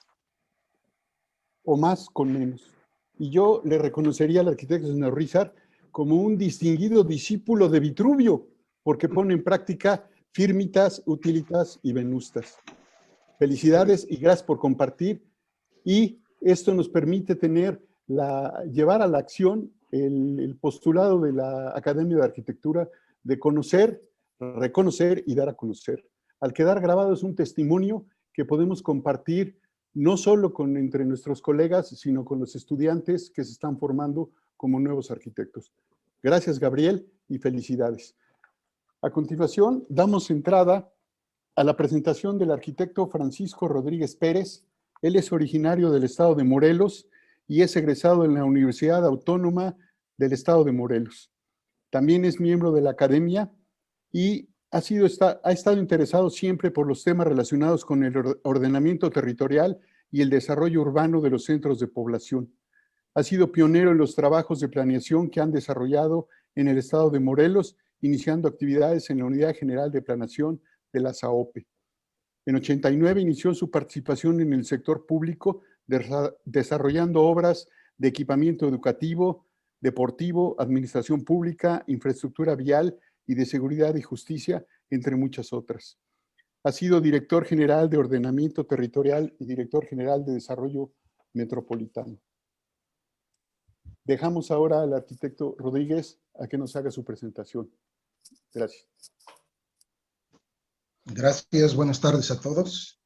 o más con menos. Y yo le reconocería al arquitecto Esnaurrizar como un distinguido discípulo de Vitruvio, porque pone en práctica firmitas, utilitas y venustas. Felicidades y gracias por compartir. Y esto nos permite llevar a la acción el postulado de la Academia de Arquitectura de conocer, reconocer y dar a conocer. Al quedar grabado es un testimonio que podemos compartir no solo entre nuestros colegas, sino con los estudiantes que se están formando como nuevos arquitectos. Gracias, Gabriel, y felicidades. A continuación, damos entrada a la presentación del arquitecto Francisco Rodríguez Pérez. Él es originario del estado de Morelos y es egresado en la Universidad Autónoma del estado de Morelos. También es miembro de la academia y ha estado interesado siempre por los temas relacionados con el ordenamiento territorial y el desarrollo urbano de los centros de población. Ha sido pionero en los trabajos de planeación que han desarrollado en el estado de Morelos, iniciando actividades en la Unidad General de Planeación de la SAOPE. En 89 inició su participación en el sector público, desarrollando obras de equipamiento educativo, deportivo, administración pública, infraestructura vial y de seguridad y justicia, entre muchas otras. Ha sido director general de ordenamiento territorial y director general de desarrollo metropolitano. Dejamos ahora al arquitecto Rodríguez a que nos haga su presentación. Gracias. Gracias, buenas tardes a todos.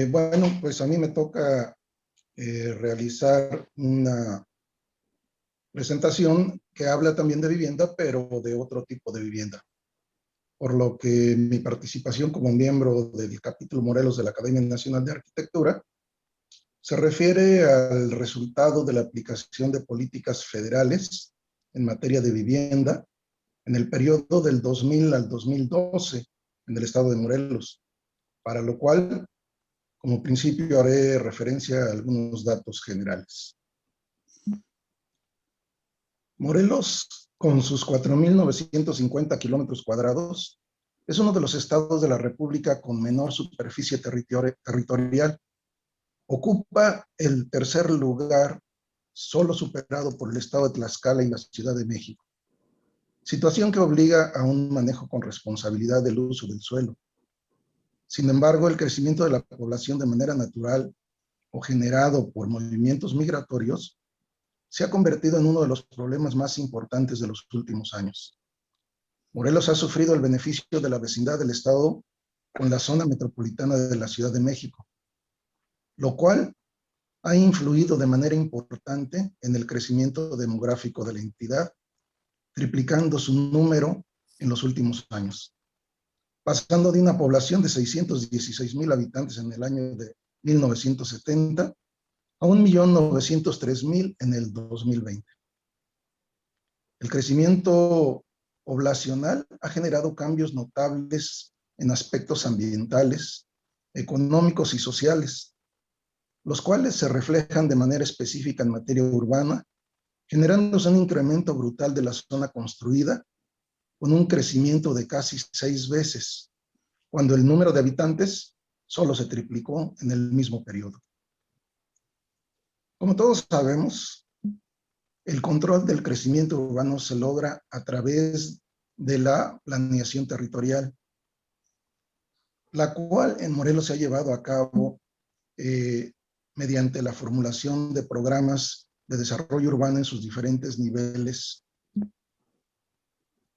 Bueno, pues a mí me toca realizar una presentación que habla también de vivienda, pero de otro tipo de vivienda. por lo que mi participación como miembro del capítulo Morelos de la Academia Nacional de Arquitectura se refiere al resultado de la aplicación de políticas federales en materia de vivienda en el periodo del 2000 al 2012 en el estado de Morelos, para lo cual, como principio, haré referencia a algunos datos generales. Morelos, con sus 4.950 kilómetros cuadrados, es uno de los estados de la República con menor superficie territorial. Ocupa el tercer lugar, solo superado por el estado de Tlaxcala y la Ciudad de México. Situación que obliga a un manejo con responsabilidad del uso del suelo. Sin embargo, el crecimiento de la población de manera natural o generado por movimientos migratorios se ha convertido en uno de los problemas más importantes de los últimos años. Morelos ha sufrido el beneficio de la vecindad del estado con la zona metropolitana de la Ciudad de México, lo cual ha influido de manera importante en el crecimiento demográfico de la entidad, triplicando su número en los últimos años, pasando de una población de 616,000 habitantes en el año de 1970 a 1.903.000 en el 2020. El crecimiento poblacional ha generado cambios notables en aspectos ambientales, económicos y sociales, los cuales se reflejan de manera específica en materia urbana, generándose un incremento brutal de la zona construida, con un crecimiento de casi 6 veces, cuando el número de habitantes solo se triplicó en el mismo periodo. Como todos sabemos, el control del crecimiento urbano se logra a través de la planeación territorial, la cual en Morelos se ha llevado a cabo mediante la formulación de programas de desarrollo urbano en sus diferentes niveles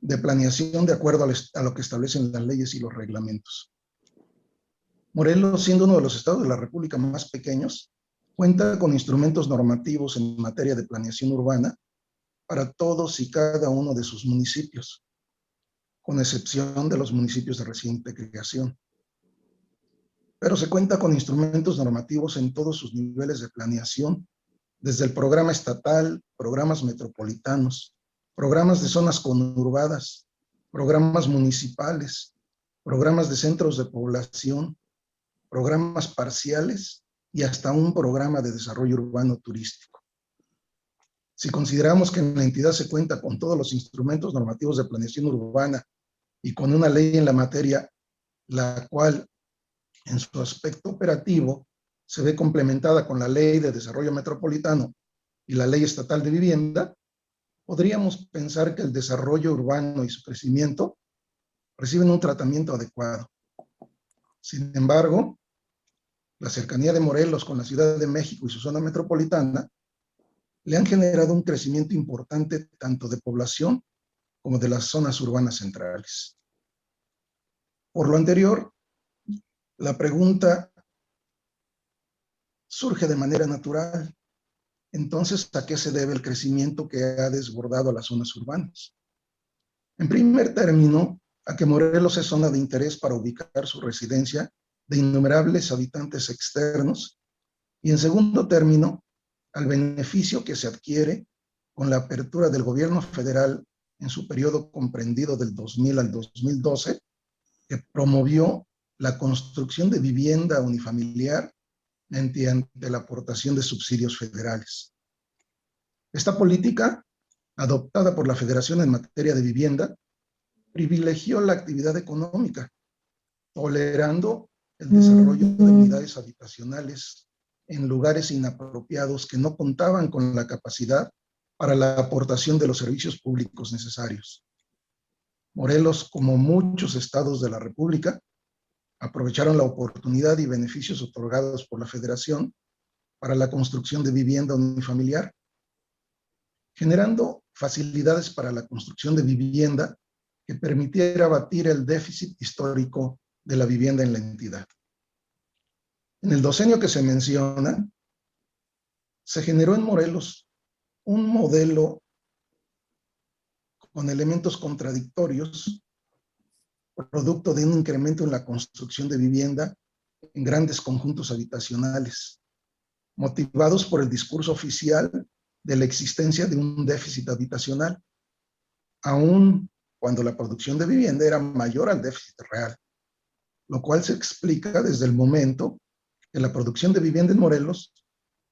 de planeación de acuerdo a lo que establecen las leyes y los reglamentos. Morelos, siendo uno de los estados de la República más pequeños, cuenta con instrumentos normativos en materia de planeación urbana para todos y cada uno de sus municipios, con excepción de los municipios de reciente creación. Pero se cuenta con instrumentos normativos en todos sus niveles de planeación, desde el programa estatal, programas metropolitanos, programas de zonas conurbadas, programas municipales, programas de centros de población, programas parciales y hasta un programa de desarrollo urbano turístico. Si consideramos que en la entidad se cuenta con todos los instrumentos normativos de planeación urbana y con una ley en la materia, la cual en su aspecto operativo se ve complementada con la Ley de Desarrollo Metropolitano y la Ley Estatal de Vivienda, podríamos pensar que el desarrollo urbano y su crecimiento reciben un tratamiento adecuado. Sin embargo, la cercanía de Morelos con la Ciudad de México y su zona metropolitana le han generado un crecimiento importante tanto de población como de las zonas urbanas centrales. Por lo anterior, la pregunta surge de manera natural. Entonces, ¿a qué se debe el crecimiento que ha desbordado a las zonas urbanas? En primer término, a que Morelos es zona de interés para ubicar su residencia de innumerables habitantes externos, y en segundo término, al beneficio que se adquiere con la apertura del gobierno federal en su periodo comprendido del 2000 al 2012, que promovió la construcción de vivienda unifamiliar mediante la aportación de subsidios federales. Esta política, adoptada por la Federación en materia de vivienda, privilegió la actividad económica, tolerando el desarrollo de unidades habitacionales en lugares inapropiados que no contaban con la capacidad para la aportación de los servicios públicos necesarios. Morelos, como muchos estados de la República, aprovecharon la oportunidad y beneficios otorgados por la Federación para la construcción de vivienda unifamiliar, generando facilidades para la construcción de vivienda que permitiera abatir el déficit histórico de la vivienda en la entidad. En el decenio que se menciona, se generó en Morelos un modelo con elementos contradictorios, producto de un incremento en la construcción de vivienda en grandes conjuntos habitacionales, motivados por el discurso oficial de la existencia de un déficit habitacional, aun cuando la producción de vivienda era mayor al déficit real, lo cual se explica desde el momento que la producción de vivienda en Morelos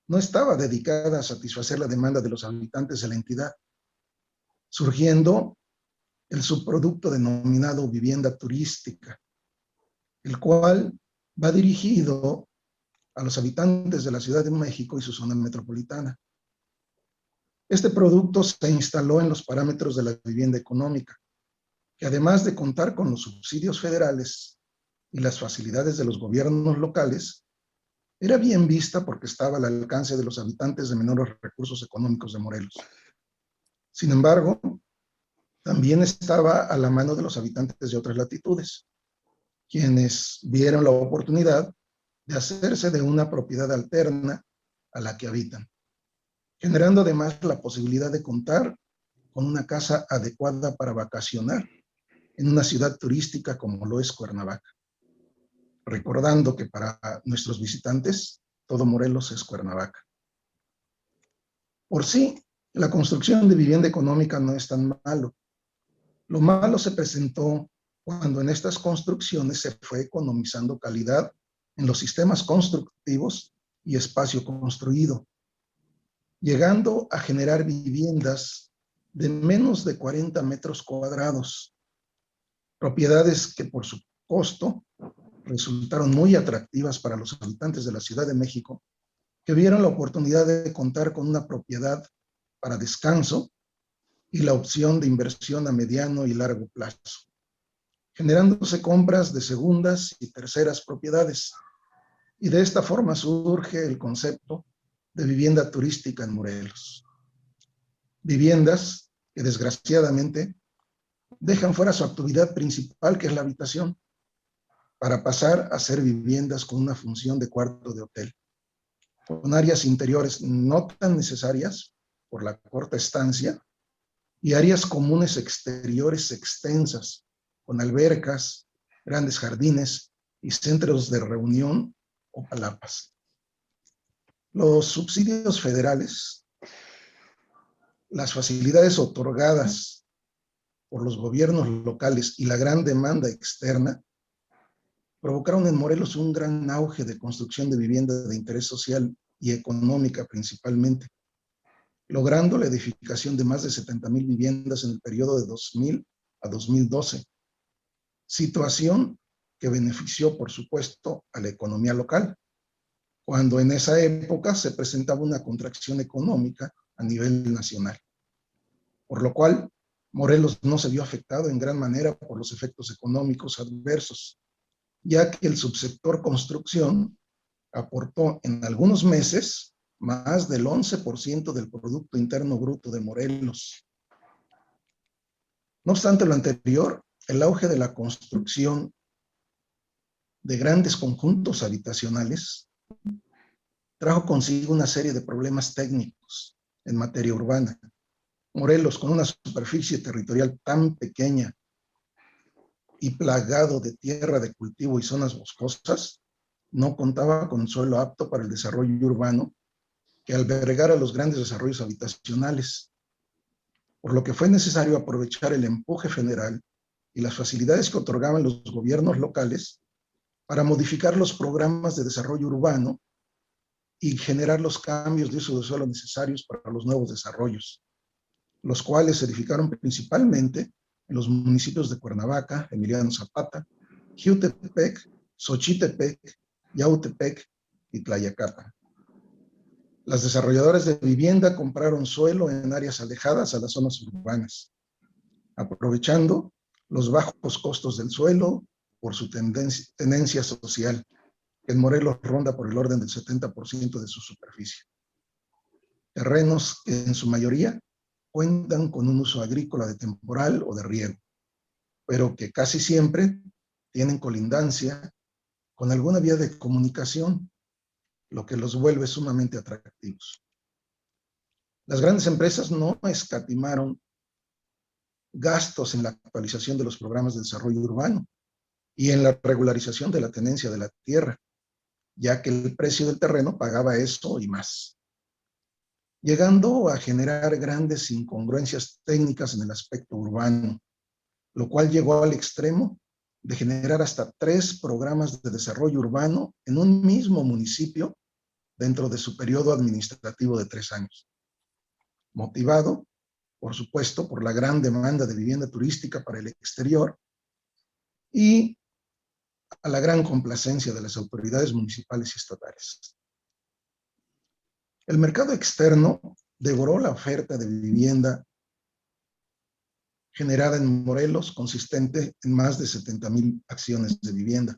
no estaba dedicada a satisfacer la demanda de los habitantes de la entidad, surgiendo el subproducto denominado vivienda turística, el cual va dirigido a los habitantes de la Ciudad de México y su zona metropolitana. Este producto se instaló en los parámetros de la vivienda económica, que además de contar con los subsidios federales y las facilidades de los gobiernos locales, era bien vista porque estaba al alcance de los habitantes de menores recursos económicos de Morelos. Sin embargo, también estaba a la mano de los habitantes de otras latitudes, quienes vieron la oportunidad de hacerse de una propiedad alterna a la que habitan, generando además la posibilidad de contar con una casa adecuada para vacacionar en una ciudad turística como lo es Cuernavaca. Recordando que para nuestros visitantes, todo Morelos es Cuernavaca. Por sí, la construcción de vivienda económica no es tan malo. Lo malo se presentó cuando en estas construcciones se fue economizando calidad en los sistemas constructivos y espacio construido, llegando a generar viviendas de menos de 40 metros cuadrados, propiedades que por su costo resultaron muy atractivas para los habitantes de la Ciudad de México, que vieron la oportunidad de contar con una propiedad para descanso y la opción de inversión a mediano y largo plazo, generándose compras de segundas y terceras propiedades. Y de esta forma surge el concepto de vivienda turística en Morelos. Viviendas que desgraciadamente dejan fuera su actividad principal, que es la habitación, para pasar a ser viviendas con una función de cuarto de hotel, con áreas interiores no tan necesarias por la corta estancia y áreas comunes exteriores extensas, con albercas, grandes jardines y centros de reunión o palapas. Los subsidios federales, las facilidades otorgadas por los gobiernos locales y la gran demanda externa provocaron en Morelos un gran auge de construcción de vivienda de interés social y económica principalmente, logrando la edificación de más de 70,000 viviendas en el periodo de 2000 a 2012, situación que benefició, por supuesto, a la economía local, cuando en esa época se presentaba una contracción económica a nivel nacional, por lo cual Morelos no se vio afectado en gran manera por los efectos económicos adversos, ya que el subsector construcción aportó en algunos meses más del 11% del Producto Interno Bruto de Morelos. No obstante lo anterior, el auge de la construcción de grandes conjuntos habitacionales trajo consigo una serie de problemas técnicos en materia urbana. Morelos, con una superficie territorial tan pequeña y plagado de tierra de cultivo y zonas boscosas, no contaba con suelo apto para el desarrollo urbano que albergara los grandes desarrollos habitacionales, por lo que fue necesario aprovechar el empuje federal y las facilidades que otorgaban los gobiernos locales para modificar los programas de desarrollo urbano y generar los cambios de uso de suelo necesarios para los nuevos desarrollos, los cuales se edificaron principalmente en los municipios de Cuernavaca, Emiliano Zapata, Jiutepec, Xochitepec, Yautepec y Tlayacapan. Las desarrolladoras de vivienda compraron suelo en áreas alejadas a las zonas urbanas, aprovechando los bajos costos del suelo por su tenencia social, que en Morelos ronda por el orden del 70% de su superficie. Terrenos que en su mayoría cuentan con un uso agrícola de temporal o de riego, pero que casi siempre tienen colindancia con alguna vía de comunicación, lo que los vuelve sumamente atractivos. Las grandes empresas no escatimaron gastos en la actualización de los programas de desarrollo urbano, y en la regularización de la tenencia de la tierra, ya que el precio del terreno pagaba eso y más, llegando a generar grandes incongruencias técnicas en el aspecto urbano, lo cual llegó al extremo de generar hasta 3 programas de desarrollo urbano en un mismo municipio dentro de su periodo administrativo de 3 años. Motivado, por supuesto, por la gran demanda de vivienda turística para el exterior y a la gran complacencia de las autoridades municipales y estatales. El mercado externo devoró la oferta de vivienda generada en Morelos, consistente en más de 70,000 acciones de vivienda,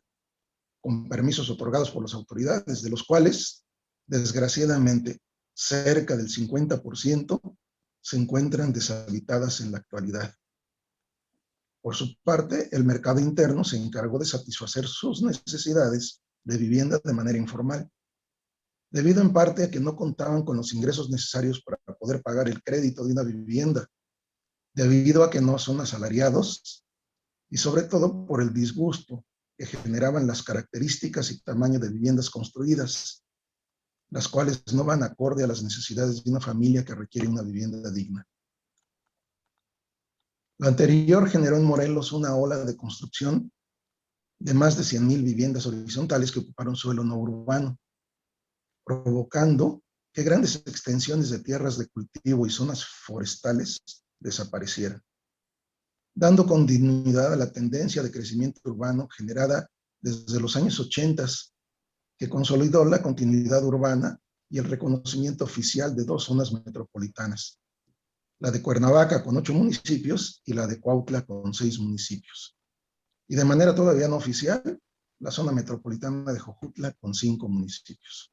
con permisos otorgados por las autoridades, de los cuales, desgraciadamente, cerca del 50% se encuentran deshabitadas en la actualidad. Por su parte, el mercado interno se encargó de satisfacer sus necesidades de vivienda de manera informal, debido en parte a que no contaban con los ingresos necesarios para poder pagar el crédito de una vivienda, debido a que no son asalariados y sobre todo por el disgusto que generaban las características y tamaño de viviendas construidas, las cuales no van acorde a las necesidades de una familia que requiere una vivienda digna. Lo anterior generó en Morelos una ola de construcción de más de 100,000 viviendas horizontales que ocuparon suelo no urbano, provocando que grandes extensiones de tierras de cultivo y zonas forestales desaparecieran, dando continuidad a la tendencia de crecimiento urbano generada desde los años 80, que consolidó la continuidad urbana y el reconocimiento oficial de 2 zonas metropolitanas, la de Cuernavaca con 8 municipios y la de Cuautla con 6 municipios. Y de manera todavía no oficial, la zona metropolitana de Jojutla con 5 municipios.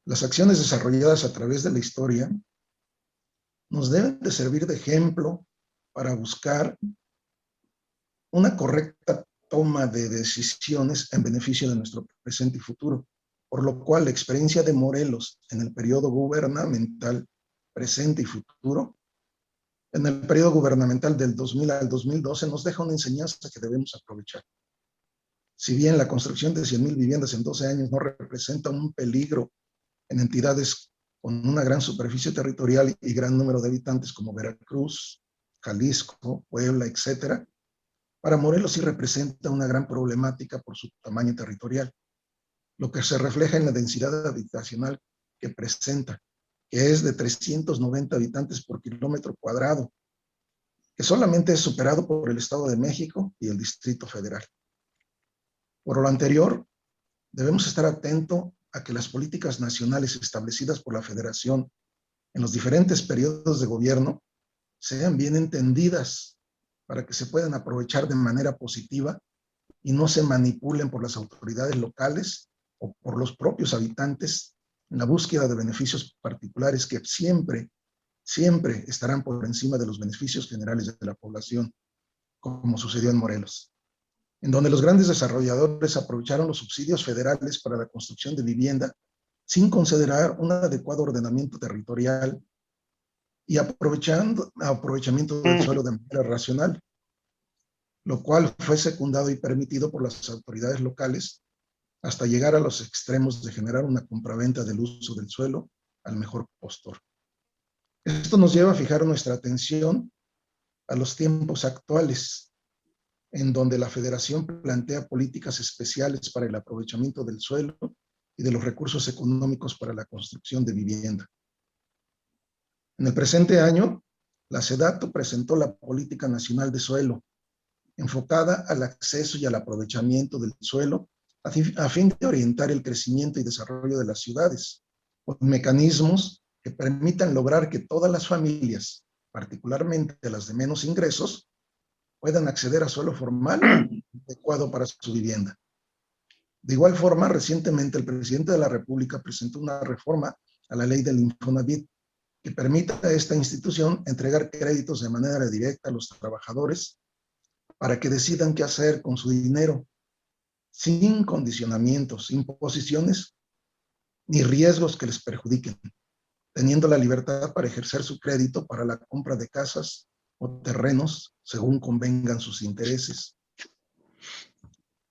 Las acciones desarrolladas a través de la historia nos deben de servir de ejemplo para buscar una correcta toma de decisiones en beneficio de nuestro presente y futuro, por lo cual la experiencia de Morelos en el periodo gubernamental presente y futuro, en el periodo gubernamental del 2000 al 2012, nos deja una enseñanza que debemos aprovechar. Si bien la construcción de 100,000 viviendas en 12 años no representa un peligro en entidades con una gran superficie territorial y gran número de habitantes como Veracruz, Jalisco, Puebla, etc., para Morelos sí representa una gran problemática por su tamaño territorial, lo que se refleja en la densidad habitacional que presenta, que es de 390 habitantes por kilómetro cuadrado, que solamente es superado por el Estado de México y el Distrito Federal. Por lo anterior, debemos estar atentos a que las políticas nacionales establecidas por la Federación en los diferentes periodos de gobierno sean bien entendidas para que se puedan aprovechar de manera positiva y no se manipulen por las autoridades locales o por los propios habitantes en la búsqueda de beneficios particulares que siempre estarán por encima de los beneficios generales de la población, como sucedió en Morelos, en donde los grandes desarrolladores aprovecharon los subsidios federales para la construcción de vivienda sin considerar un adecuado ordenamiento territorial y aprovechamiento del suelo de manera racional, lo cual fue secundado y permitido por las autoridades locales hasta llegar a los extremos de generar una compraventa del uso del suelo al mejor postor. Esto nos lleva a fijar nuestra atención a los tiempos actuales, en donde la Federación plantea políticas especiales para el aprovechamiento del suelo y de los recursos económicos para la construcción de vivienda. En el presente año, la SEDATU presentó la Política Nacional de Suelo, enfocada al acceso y al aprovechamiento del suelo a fin de orientar el crecimiento y desarrollo de las ciudades, con mecanismos que permitan lograr que todas las familias, particularmente las de menos ingresos, puedan acceder a suelo formal adecuado para su vivienda. De igual forma, recientemente el presidente de la República presentó una reforma a la ley del Infonavit que permita a esta institución entregar créditos de manera directa a los trabajadores para que decidan qué hacer con su dinero, sin condicionamientos, imposiciones ni riesgos que les perjudiquen, teniendo la libertad para ejercer su crédito para la compra de casas o terrenos según convengan sus intereses.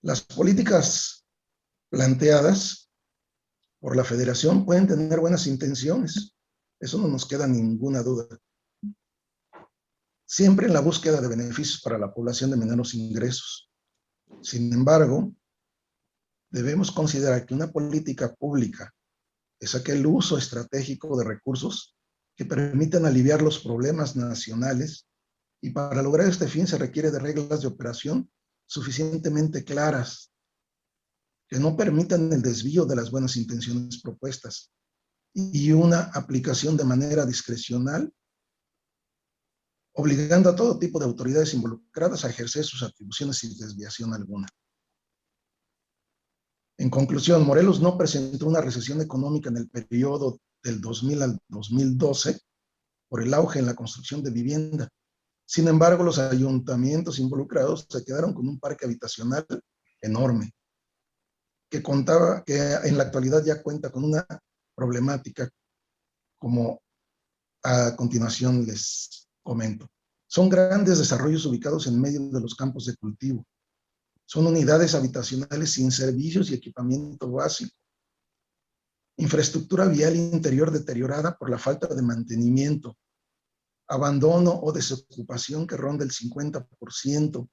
Las políticas planteadas por la Federación pueden tener buenas intenciones, eso no nos queda ninguna duda. Siempre en la búsqueda de beneficios para la población de menores ingresos. Sin embargo, debemos considerar que una política pública es aquel uso estratégico de recursos que permitan aliviar los problemas nacionales, y para lograr este fin se requiere de reglas de operación suficientemente claras que no permitan el desvío de las buenas intenciones propuestas y una aplicación de manera discrecional, obligando a todo tipo de autoridades involucradas a ejercer sus atribuciones sin desviación alguna. En conclusión, Morelos no presentó una recesión económica en el periodo del 2000 al 2012 por el auge en la construcción de vivienda. Sin embargo, los ayuntamientos involucrados se quedaron con un parque habitacional enorme, que en la actualidad ya cuenta con una problemática, como a continuación les comento. Son grandes desarrollos ubicados en medio de los campos de cultivo. Son unidades habitacionales sin servicios y equipamiento básico. Infraestructura vial interior deteriorada por la falta de mantenimiento. Abandono o desocupación que ronda el 50%.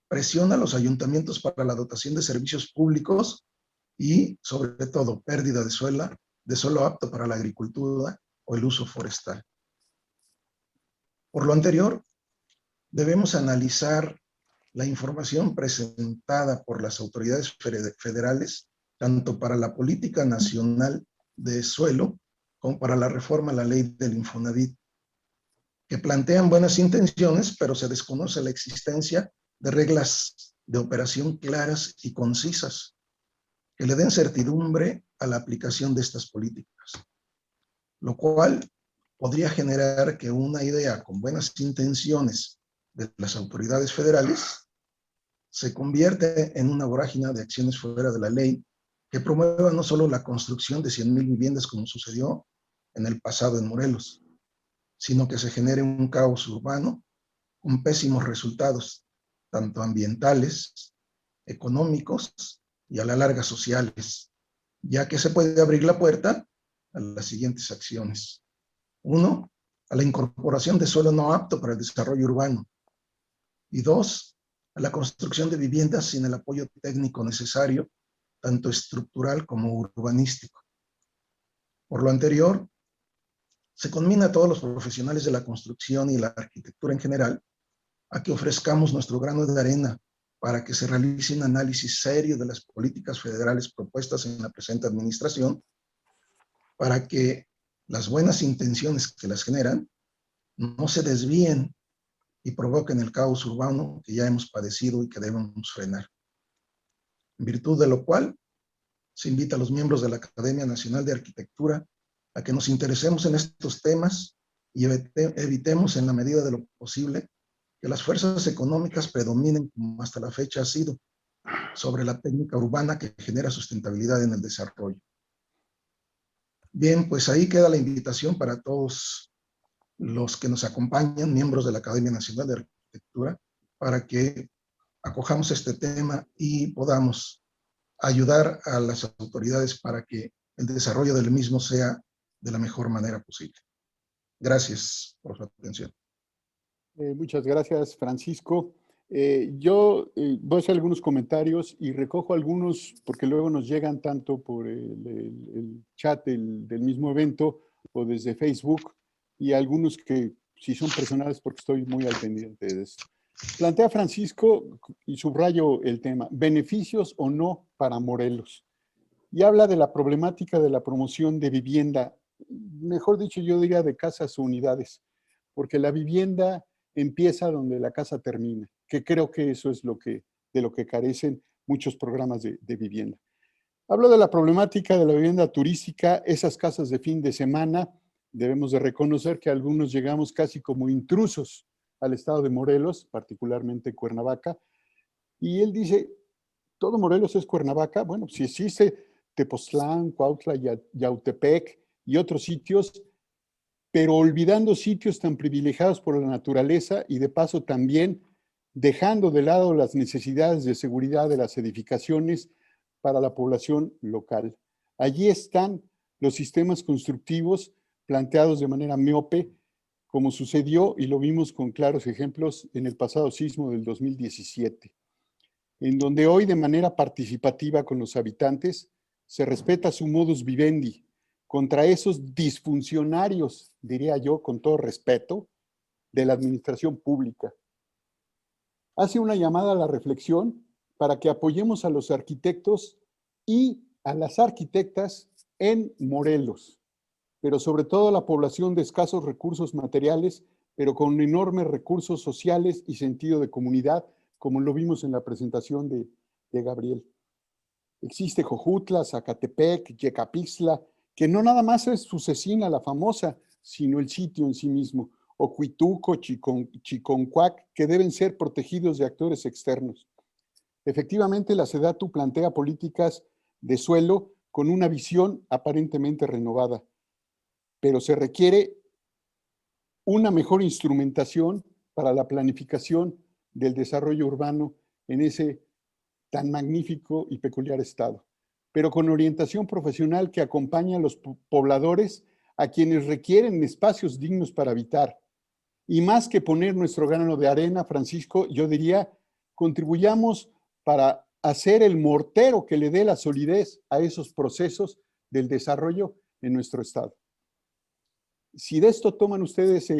Presiona a los ayuntamientos para la dotación de servicios públicos y, sobre todo, pérdida de suelo apto para la agricultura o el uso forestal. Por lo anterior, debemos analizar la información presentada por las autoridades federales, tanto para la política nacional de suelo como para la reforma a la ley del Infonavit, que plantean buenas intenciones, pero se desconoce la existencia de reglas de operación claras y concisas que le den certidumbre a la aplicación de estas políticas, lo cual podría generar que una idea con buenas intenciones de las autoridades federales se convierte en una vorágine de acciones fuera de la ley que promueva no solo la construcción de 100,000 viviendas como sucedió en el pasado en Morelos, sino que se genere un caos urbano con pésimos resultados, tanto ambientales, económicos y a la larga sociales, ya que se puede abrir la puerta a las siguientes acciones. 1, a la incorporación de suelo no apto para el desarrollo urbano. Y 2, a la construcción de viviendas sin el apoyo técnico necesario, tanto estructural como urbanístico. Por lo anterior, se conmina a todos los profesionales de la construcción y la arquitectura en general a que ofrezcamos nuestro grano de arena para que se realice un análisis serio de las políticas federales propuestas en la presente administración, para que las buenas intenciones que las generan no se desvíen y provoquen el caos urbano que ya hemos padecido y que debemos frenar. En virtud de lo cual, se invita a los miembros de la Academia Nacional de Arquitectura a que nos interesemos en estos temas y evitemos en la medida de lo posible que las fuerzas económicas predominen, como hasta la fecha ha sido, sobre la técnica urbana que genera sustentabilidad en el desarrollo. Bien, pues ahí queda la invitación para todos los que nos acompañan, miembros de la Academia Nacional de Arquitectura, para que acojamos este tema y podamos ayudar a las autoridades para que el desarrollo del mismo sea de la mejor manera posible. Gracias por su atención. Muchas gracias, Francisco. Yo voy a hacer algunos comentarios y recojo algunos porque luego nos llegan tanto por el chat del mismo evento o desde Facebook, y algunos que si son personales porque estoy muy al pendiente de eso. Plantea Francisco, y subrayo el tema, beneficios o no para Morelos. Y habla de la problemática de la promoción de vivienda, mejor dicho, yo diría de casas o unidades, porque la vivienda empieza donde la casa termina, que creo que eso es de lo que carecen muchos programas de vivienda. Hablo de la problemática de la vivienda turística, esas casas de fin de semana. Debemos de reconocer que algunos llegamos casi como intrusos al estado de Morelos, particularmente Cuernavaca, y él dice, ¿todo Morelos es Cuernavaca? Bueno, si existe Tepoztlán, Cuautla, Yautepec y otros sitios, pero olvidando sitios tan privilegiados por la naturaleza y de paso también dejando de lado las necesidades de seguridad de las edificaciones para la población local. Allí están los sistemas constructivos planteados de manera miope, como sucedió y lo vimos con claros ejemplos en el pasado sismo del 2017, en donde hoy de manera participativa con los habitantes se respeta su modus vivendi contra esos disfuncionarios, diría yo con todo respeto, de la administración pública. Hace una llamada a la reflexión para que apoyemos a los arquitectos y a las arquitectas en Morelos, pero sobre todo a la población de escasos recursos materiales, pero con enormes recursos sociales y sentido de comunidad, como lo vimos en la presentación de Gabriel. Existe Jojutla, Zacatepec, Yecapixtla, que no nada más es Sucesina, la famosa, sino el sitio en sí mismo, o Cuituco, Chiconcuac, que deben ser protegidos de actores externos. Efectivamente, la SEDATU plantea políticas de suelo con una visión aparentemente renovada, pero se requiere una mejor instrumentación para la planificación del desarrollo urbano en ese tan magnífico y peculiar estado, pero con orientación profesional que acompañe a los pobladores a quienes requieren espacios dignos para habitar. Y más que poner nuestro grano de arena, Francisco, yo diría, contribuyamos para hacer el mortero que le dé la solidez a esos procesos del desarrollo en nuestro estado. Si de esto toman ustedes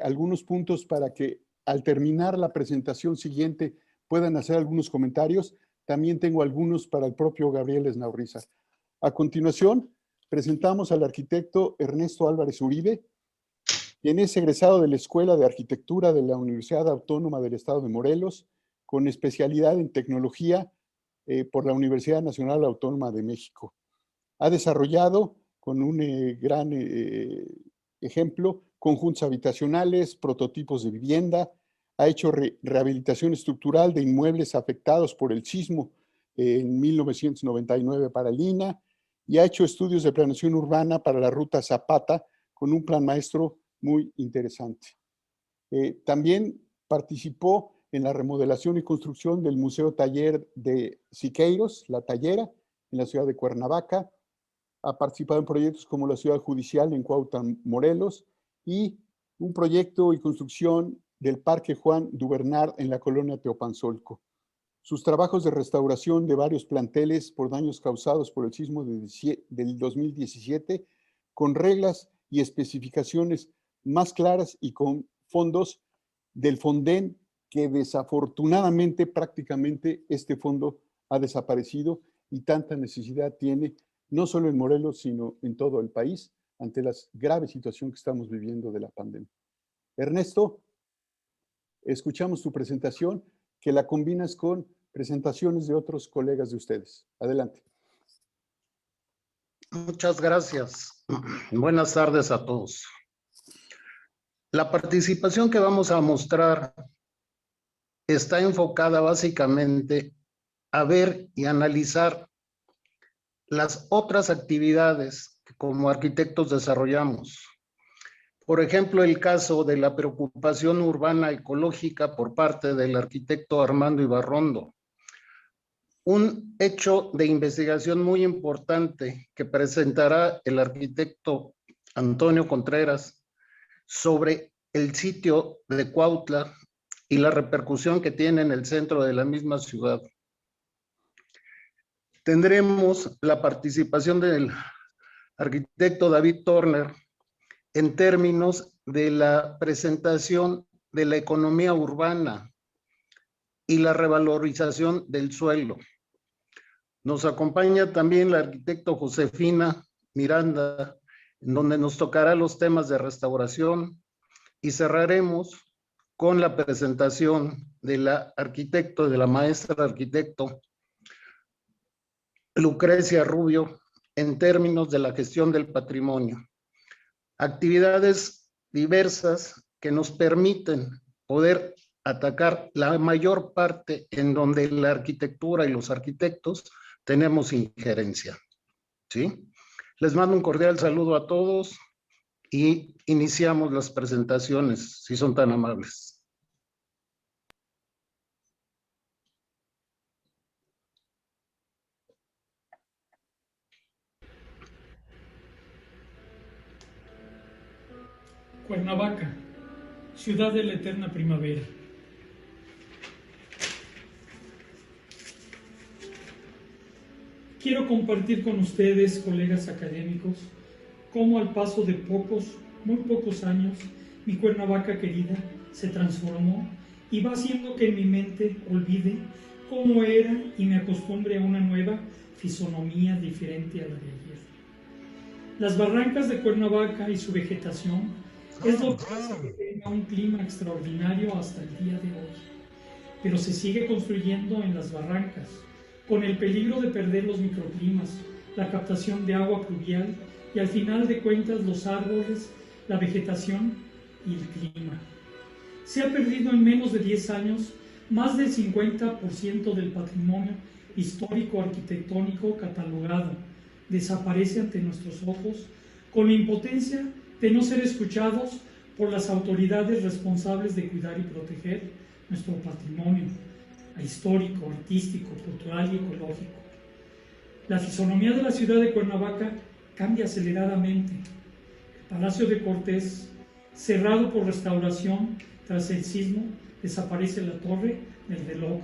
algunos puntos para que al terminar la presentación siguiente puedan hacer algunos comentarios, también tengo algunos para el propio Gabriel Esnaurriza. A continuación, presentamos al arquitecto Ernesto Álvarez Uribe, quien es egresado de la Escuela de Arquitectura de la Universidad Autónoma del Estado de Morelos, con especialidad en tecnología por la Universidad Nacional Autónoma de México. Ha desarrollado, con un gran ejemplo, conjuntos habitacionales, prototipos de vivienda, ha hecho rehabilitación estructural de inmuebles afectados por el sismo en 1999 para el INAH y ha hecho estudios de planeación urbana para la ruta Zapata con un plan maestro muy interesante. También participó en la remodelación y construcción del Museo Taller de Siqueiros, La Tallera, en la ciudad de Cuernavaca. Ha participado en proyectos como la Ciudad Judicial en Cuautla, Morelos, y un proyecto y construcción del Parque Juan Dubernard en la colonia Teopanzolco. Sus trabajos de restauración de varios planteles por daños causados por el sismo del 2017, con reglas y especificaciones más claras y con fondos del Fonden, que desafortunadamente prácticamente este fondo ha desaparecido y tanta necesidad tiene, no solo en Morelos, sino en todo el país, ante la grave situación que estamos viviendo de la pandemia. Ernesto, escuchamos tu presentación, que la combinas con presentaciones de otros colegas de ustedes. Adelante. Muchas gracias. Buenas tardes a todos. La participación que vamos a mostrar está enfocada básicamente a ver y analizar las otras actividades que como arquitectos desarrollamos. Por ejemplo, el caso de la preocupación urbana ecológica por parte del arquitecto Armando Ibarrondo. Un hecho de investigación muy importante que presentará el arquitecto Antonio Contreras sobre el sitio de Cuautla y la repercusión que tiene en el centro de la misma ciudad. Tendremos la participación del arquitecto David Turner en términos de la presentación de la economía urbana y la revalorización del suelo. Nos acompaña también la arquitecto Josefina Miranda, en donde nos tocará los temas de restauración, y cerraremos con la presentación de la arquitecto, de la maestra arquitecto Lucrecia Rubio, en términos de la gestión del patrimonio. Actividades diversas que nos permiten poder atacar la mayor parte en donde la arquitectura y los arquitectos tenemos injerencia, ¿sí? Les mando un cordial saludo a todos y iniciamos las presentaciones, si son tan amables. Cuernavaca, ciudad de la eterna primavera. Quiero compartir con ustedes, colegas académicos, cómo al paso de muy pocos años, mi Cuernavaca querida se transformó y va haciendo que en mi mente olvide cómo era y me acostumbre a una nueva fisonomía diferente a la de ayer. Las barrancas de Cuernavaca y su vegetación es lo que hace que tenga un clima extraordinario hasta el día de hoy, pero se sigue construyendo en las barrancas, con el peligro de perder los microclimas, la captación de agua pluvial y al final de cuentas los árboles, la vegetación y el clima. Se ha perdido en menos de 10 años más del 50% del patrimonio histórico arquitectónico catalogado. Desaparece ante nuestros ojos con la impotencia de no ser escuchados por las autoridades responsables de cuidar y proteger nuestro patrimonio histórico, artístico, cultural y ecológico. La fisonomía de la ciudad de Cuernavaca cambia aceleradamente. El Palacio de Cortés, cerrado por restauración tras el sismo, desaparece la torre del reloj,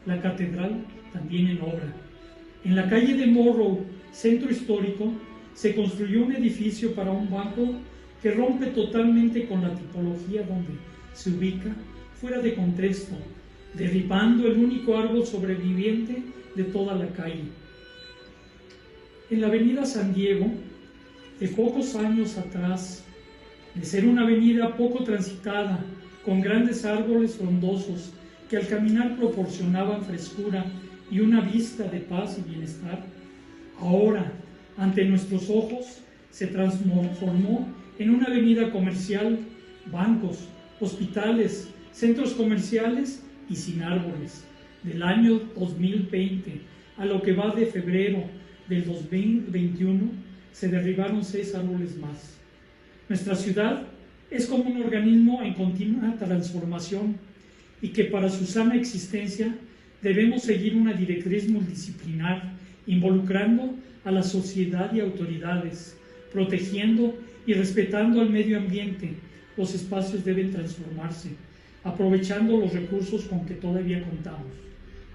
la catedral también en obra. En la calle de Morro, centro histórico, se construyó un edificio para un banco que rompe totalmente con la tipología donde se ubica, fuera de contexto, derribando el único árbol sobreviviente de toda la calle. En la avenida San Diego, de pocos años atrás, de ser una avenida poco transitada, con grandes árboles frondosos que al caminar proporcionaban frescura y una vista de paz y bienestar, ahora, ante nuestros ojos, se transformó en una avenida comercial, bancos, hospitales, centros comerciales y sin árboles. Del año 2020 a lo que va de febrero del 2021 se derribaron 6 árboles más. Nuestra ciudad es como un organismo en continua transformación y que para su sana existencia debemos seguir una directriz multidisciplinar, involucrando a la sociedad y autoridades, protegiendo y respetando al medio ambiente. Los espacios deben transformarse, aprovechando los recursos con que todavía contamos,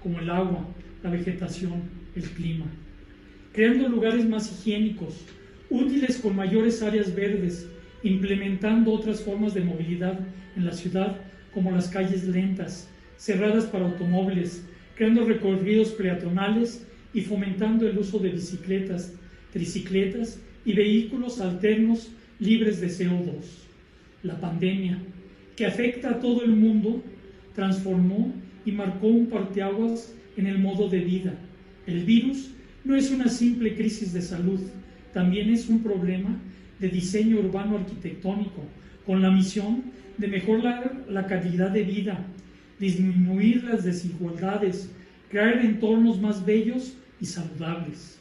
como el agua, la vegetación, el clima, creando lugares más higiénicos, útiles con mayores áreas verdes, implementando otras formas de movilidad en la ciudad, como las calles lentas, cerradas para automóviles, creando recorridos peatonales y fomentando el uso de bicicletas, tricicletas y vehículos alternos libres de CO2. La pandemia, que afecta a todo el mundo, transformó y marcó un parteaguas en el modo de vida. El virus no es una simple crisis de salud, también es un problema de diseño urbano arquitectónico, con la misión de mejorar la calidad de vida, disminuir las desigualdades, crear entornos más bellos y saludables.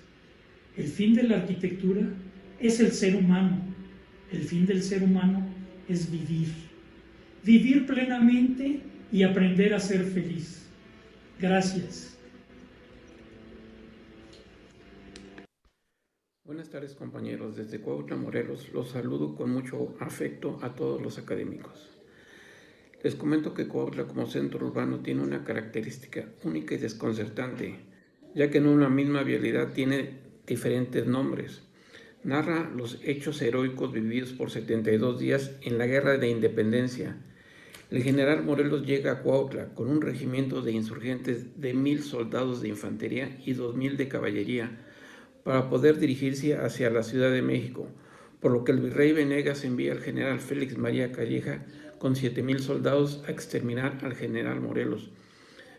El fin de la arquitectura es el ser humano. El fin del ser humano es vivir. Vivir plenamente y aprender a ser feliz. Gracias. Buenas tardes, compañeros. Desde Cuautla, Morelos, los saludo con mucho afecto a todos los académicos. Les comento que Cuautla como centro urbano tiene una característica única y desconcertante, ya que en una misma vialidad tiene diferentes nombres. Narra los hechos heroicos vividos por 72 días en la Guerra de Independencia. El general Morelos llega a Cuautla con un regimiento de insurgentes de 1,000 soldados de infantería y 2,000 de caballería para poder dirigirse hacia la Ciudad de México, por lo que el virrey Venegas envía al general Félix María Calleja con 7,000 soldados a exterminar al general Morelos.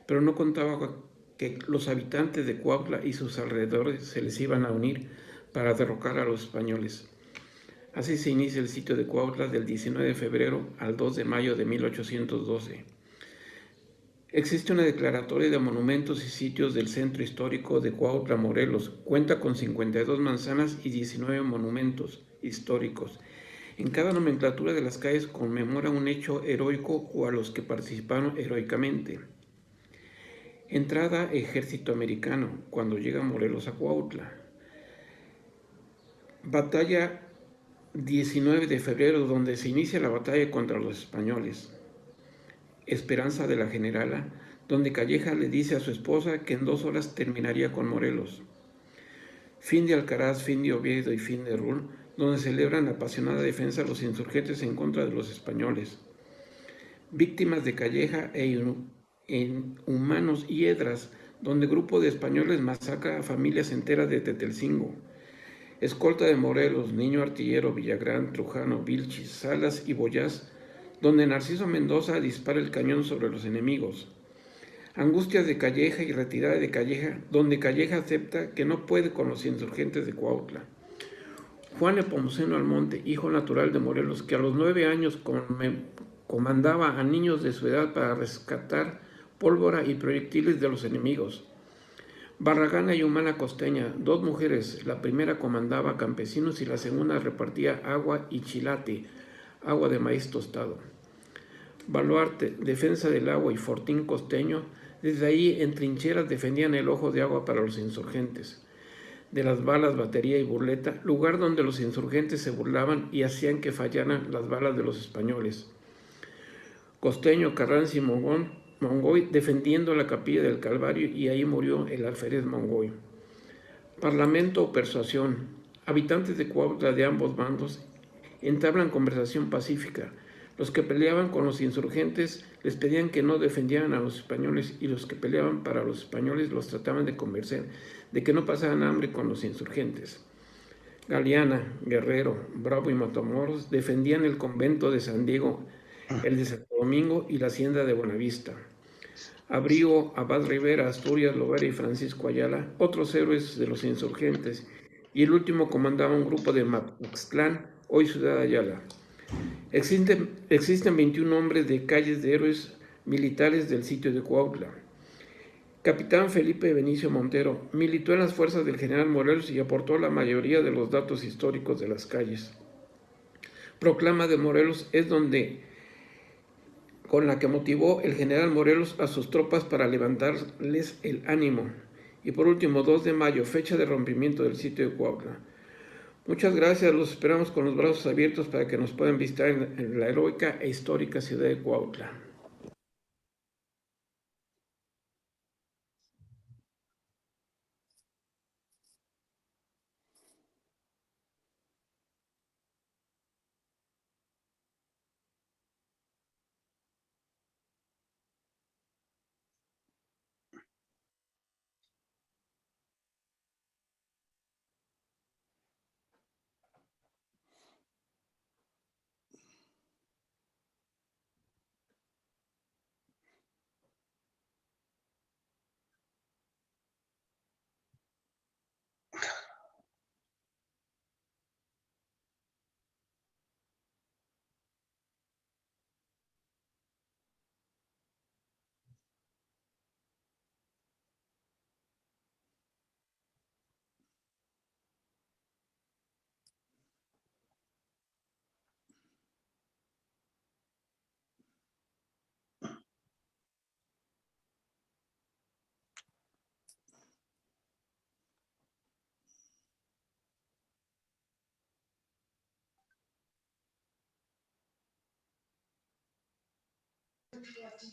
Pero no contaba que los habitantes de Cuautla y sus alrededores se les iban a unir para derrocar a los españoles. Así se inicia el sitio de Cuautla del 19 de febrero al 2 de mayo de 1812. Existe una declaratoria de monumentos y sitios del centro histórico de Cuautla, Morelos. Cuenta con 52 manzanas y 19 monumentos históricos. En cada nomenclatura de las calles conmemora un hecho heroico o a los que participaron heroicamente. Entrada ejército americano cuando llega Morelos a Cuautla. Batalla 19 de febrero, donde se inicia la batalla contra los españoles. Esperanza de la Generala, donde Calleja le dice a su esposa que en 2 horas terminaría con Morelos. Fin de Alcaraz, fin de Oviedo y fin de Rull, donde celebran la apasionada defensa de los insurgentes en contra de los españoles. Víctimas de Calleja en Humanos y Edras, donde grupo de españoles masacra a familias enteras de Tetelcingo. Escolta de Morelos, Niño Artillero, Villagrán, Trujano, Vilchis, Salas y Boyás, donde Narciso Mendoza dispara el cañón sobre los enemigos. Angustias de Calleja y retirada de Calleja, donde Calleja acepta que no puede con los insurgentes de Cuautla. Juan Nepomuceno Almonte, hijo natural de Morelos, que a los 9 años comandaba a niños de su edad para rescatar pólvora y proyectiles de los enemigos. Barragana y Humana Costeña, 2 mujeres, la primera comandaba campesinos y la segunda repartía agua y chilate, agua de maíz tostado. Baluarte, Defensa del Agua y Fortín Costeño, desde ahí en trincheras defendían el ojo de agua para los insurgentes. De las balas, batería y burleta, lugar donde los insurgentes se burlaban y hacían que fallaran las balas de los españoles. Costeño, Carranza y Mongoy defendiendo la capilla del Calvario, y ahí murió el alférez Mongoy. Parlamento o persuasión. Habitantes de Cuautla de ambos bandos entablan conversación pacífica. Los que peleaban con los insurgentes les pedían que no defendieran a los españoles, y los que peleaban para los españoles los trataban de convencer de que no pasaran hambre con los insurgentes. Galeana, Guerrero, Bravo y Matamoros defendían el convento de San Diego, el de Santo Domingo y la hacienda de Buenavista. Abrigo, Abad Rivera, Asturias, Lovera y Francisco Ayala, otros héroes de los insurgentes, y el último comandaba un grupo de Maxtlán, hoy Ciudad Ayala. Existen 21 nombres de calles de héroes militares del sitio de Cuautla. Capitán Felipe Benicio Montero militó en las fuerzas del general Morelos y aportó la mayoría de los datos históricos de las calles. Proclama de Morelos es con la que motivó el general Morelos a sus tropas para levantarles el ánimo. Y por último, 2 de mayo, fecha de rompimiento del sitio de Cuautla. Muchas gracias, los esperamos con los brazos abiertos para que nos puedan visitar en la heroica e histórica ciudad de Cuautla.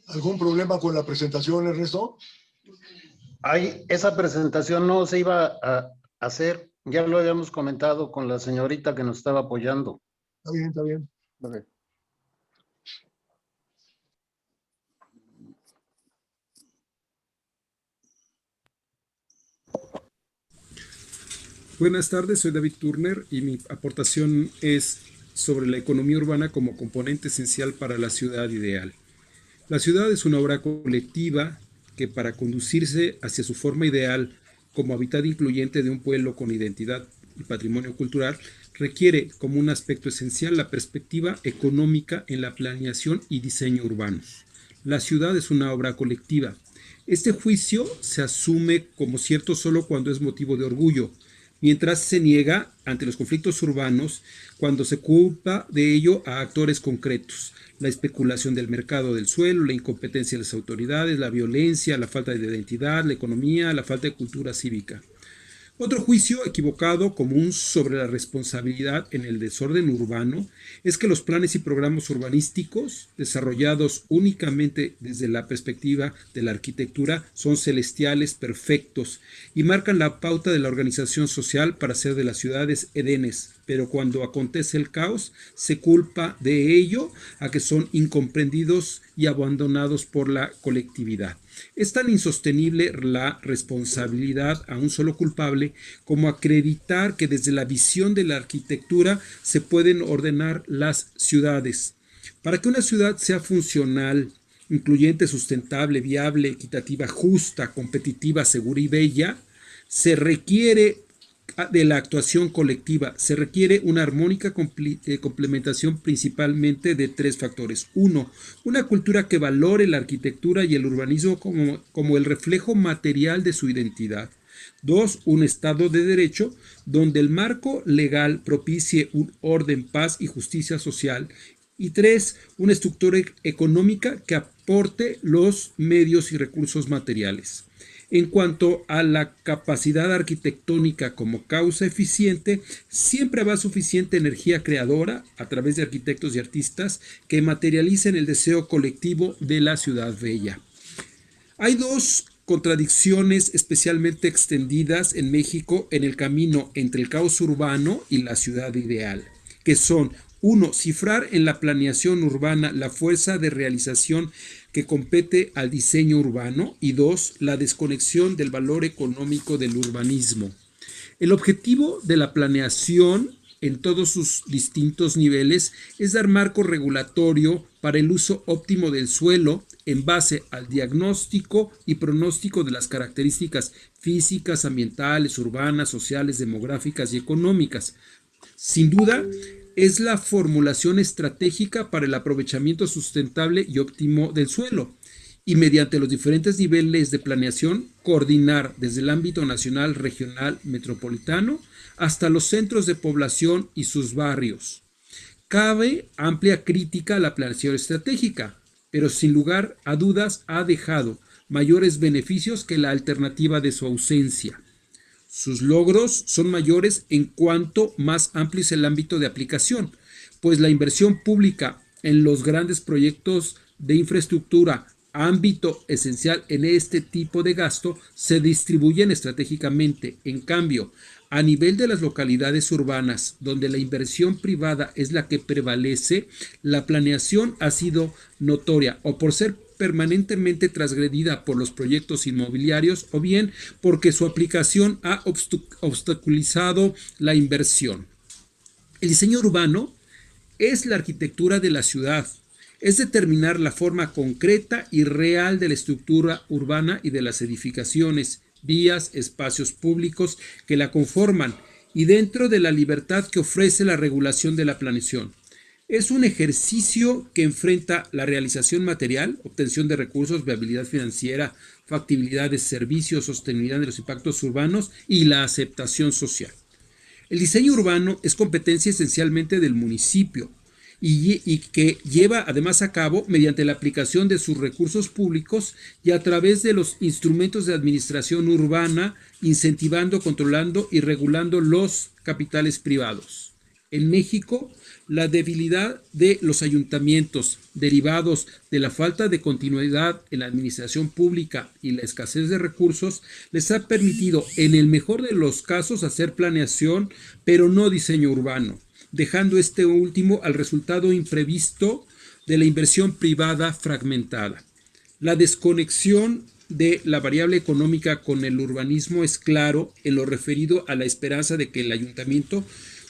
¿Algún problema con la presentación, Ernesto? Esa presentación no se iba a hacer, ya lo habíamos comentado con la señorita que nos estaba apoyando. Está bien, está bien. Okay. Buenas tardes, soy David Turner y mi aportación es sobre la economía urbana como componente esencial para la ciudad ideal. La ciudad es una obra colectiva que, para conducirse hacia su forma ideal como hábitat incluyente de un pueblo con identidad y patrimonio cultural, requiere como un aspecto esencial la perspectiva económica en la planeación y diseño urbanos. La ciudad es una obra colectiva. Este juicio se asume como cierto solo cuando es motivo de orgullo, mientras se niega ante los conflictos urbanos cuando se culpa de ello a actores concretos: la especulación del mercado del suelo, la incompetencia de las autoridades, la violencia, la falta de identidad, la economía, la falta de cultura cívica. Otro juicio equivocado común sobre la responsabilidad en el desorden urbano es que los planes y programas urbanísticos desarrollados únicamente desde la perspectiva de la arquitectura son celestiales, perfectos y marcan la pauta de la organización social para hacer de las ciudades edenes, pero cuando acontece el caos se culpa de ello a que son incomprendidos y abandonados por la colectividad. Es tan insostenible la responsabilidad a un solo culpable como acreditar que desde la visión de la arquitectura se pueden ordenar las ciudades. Para que una ciudad sea funcional, incluyente, sustentable, viable, equitativa, justa, competitiva, segura y bella, se requiere de la actuación colectiva, se requiere una armónica complementación principalmente de tres factores. Uno, una cultura que valore la arquitectura y el urbanismo como el reflejo material de su identidad. Dos, un Estado de Derecho donde el marco legal propicie un orden, paz y justicia social. Y tres, una estructura económica que aporte los medios y recursos materiales. En cuanto a la capacidad arquitectónica como causa eficiente, siempre habrá suficiente energía creadora a través de arquitectos y artistas que materialicen el deseo colectivo de la ciudad bella. Hay dos contradicciones especialmente extendidas en México en el camino entre el caos urbano y la ciudad ideal, que son: uno, cifrar en la planeación urbana la fuerza de realización que compete al diseño urbano, y dos, la desconexión del valor económico del urbanismo. El objetivo de la planeación en todos sus distintos niveles es dar marco regulatorio para el uso óptimo del suelo en base al diagnóstico y pronóstico de las características físicas, ambientales, urbanas, sociales, demográficas y económicas. Sin duda, es la formulación estratégica para el aprovechamiento sustentable y óptimo del suelo, y mediante los diferentes niveles de planeación, coordinar desde el ámbito nacional, regional, metropolitano, hasta los centros de población y sus barrios. Cabe amplia crítica a la planeación estratégica, pero sin lugar a dudas ha dejado mayores beneficios que la alternativa de su ausencia. Sus logros son mayores en cuanto más amplio es el ámbito de aplicación, pues la inversión pública en los grandes proyectos de infraestructura, ámbito esencial en este tipo de gasto, se distribuyen estratégicamente. En cambio, a nivel de las localidades urbanas, donde la inversión privada es la que prevalece, la planeación ha sido notoria, o por ser permanentemente transgredida por los proyectos inmobiliarios, o bien porque su aplicación ha obstaculizado la inversión. El diseño urbano es la arquitectura de la ciudad, es determinar la forma concreta y real de la estructura urbana y de las edificaciones, vías, espacios públicos que la conforman, y dentro de la libertad que ofrece la regulación de la planeación. Es un ejercicio que enfrenta la realización material, obtención de recursos, viabilidad financiera, factibilidad de servicios, sostenibilidad de los impactos urbanos y la aceptación social. El diseño urbano es competencia esencialmente del municipio y que lleva además a cabo mediante la aplicación de sus recursos públicos y a través de los instrumentos de administración urbana, incentivando, controlando y regulando los capitales privados. En México, la debilidad de los ayuntamientos, derivados de la falta de continuidad en la administración pública y la escasez de recursos, les ha permitido, en el mejor de los casos, hacer planeación, pero no diseño urbano, dejando este último al resultado imprevisto de la inversión privada fragmentada. La desconexión de la variable económica con el urbanismo es claro en lo referido a la esperanza de que el ayuntamiento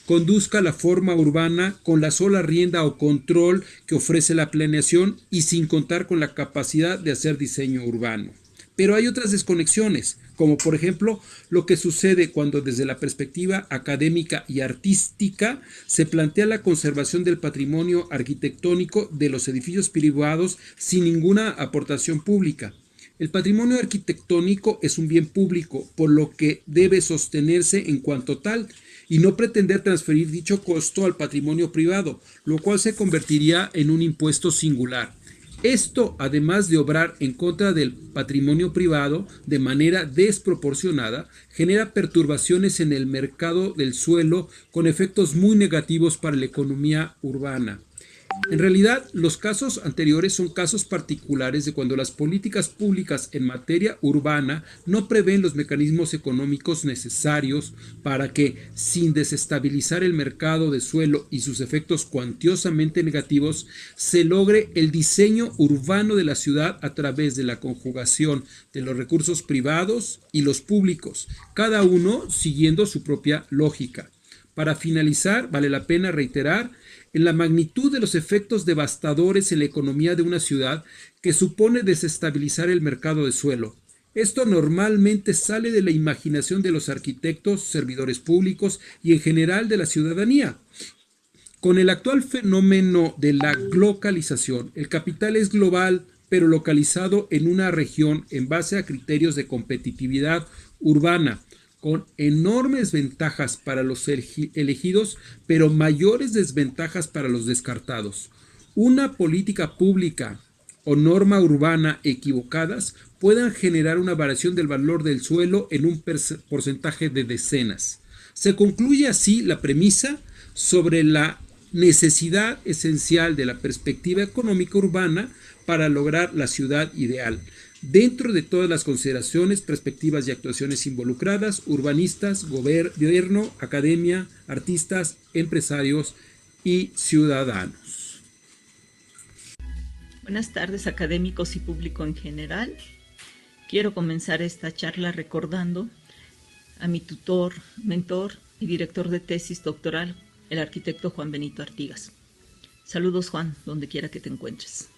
conduzca la forma urbana con la sola rienda o control que ofrece la planeación y sin contar con la capacidad de hacer diseño urbano. Pero hay otras desconexiones, como por ejemplo lo que sucede cuando desde la perspectiva académica y artística se plantea la conservación del patrimonio arquitectónico de los edificios privados sin ninguna aportación pública. El patrimonio arquitectónico es un bien público, por lo que debe sostenerse en cuanto tal y no pretender transferir dicho costo al patrimonio privado, lo cual se convertiría en un impuesto singular. Esto, además de obrar en contra del patrimonio privado de manera desproporcionada, genera perturbaciones en el mercado del suelo con efectos muy negativos para la economía urbana. En realidad, los casos anteriores son casos particulares de cuando las políticas públicas en materia urbana no prevén los mecanismos económicos necesarios para que, sin desestabilizar el mercado de suelo y sus efectos cuantiosamente negativos, se logre el diseño urbano de la ciudad a través de la conjugación de los recursos privados y los públicos, cada uno siguiendo su propia lógica. Para finalizar, vale la pena reiterar en la magnitud de los efectos devastadores en la economía de una ciudad que supone desestabilizar el mercado de suelo. Esto normalmente sale de la imaginación de los arquitectos, servidores públicos y en general de la ciudadanía. Con el actual fenómeno de la globalización, el capital es global, pero localizado en una región en base a criterios de competitividad urbana, con enormes ventajas para los elegidos, pero mayores desventajas para los descartados. Una política pública o norma urbana equivocadas puedan generar una variación del valor del suelo en un porcentaje de decenas. Se concluye así la premisa sobre la necesidad esencial de la perspectiva económica urbana para lograr la ciudad ideal, dentro de todas las consideraciones, perspectivas y actuaciones involucradas, urbanistas, gobierno, academia, artistas, empresarios y ciudadanos. Buenas tardes, académicos y público en general. Quiero comenzar esta charla recordando a mi tutor, mentor y director de tesis doctoral, el arquitecto Juan Benito Artigas. Saludos, Juan, donde quiera que te encuentres.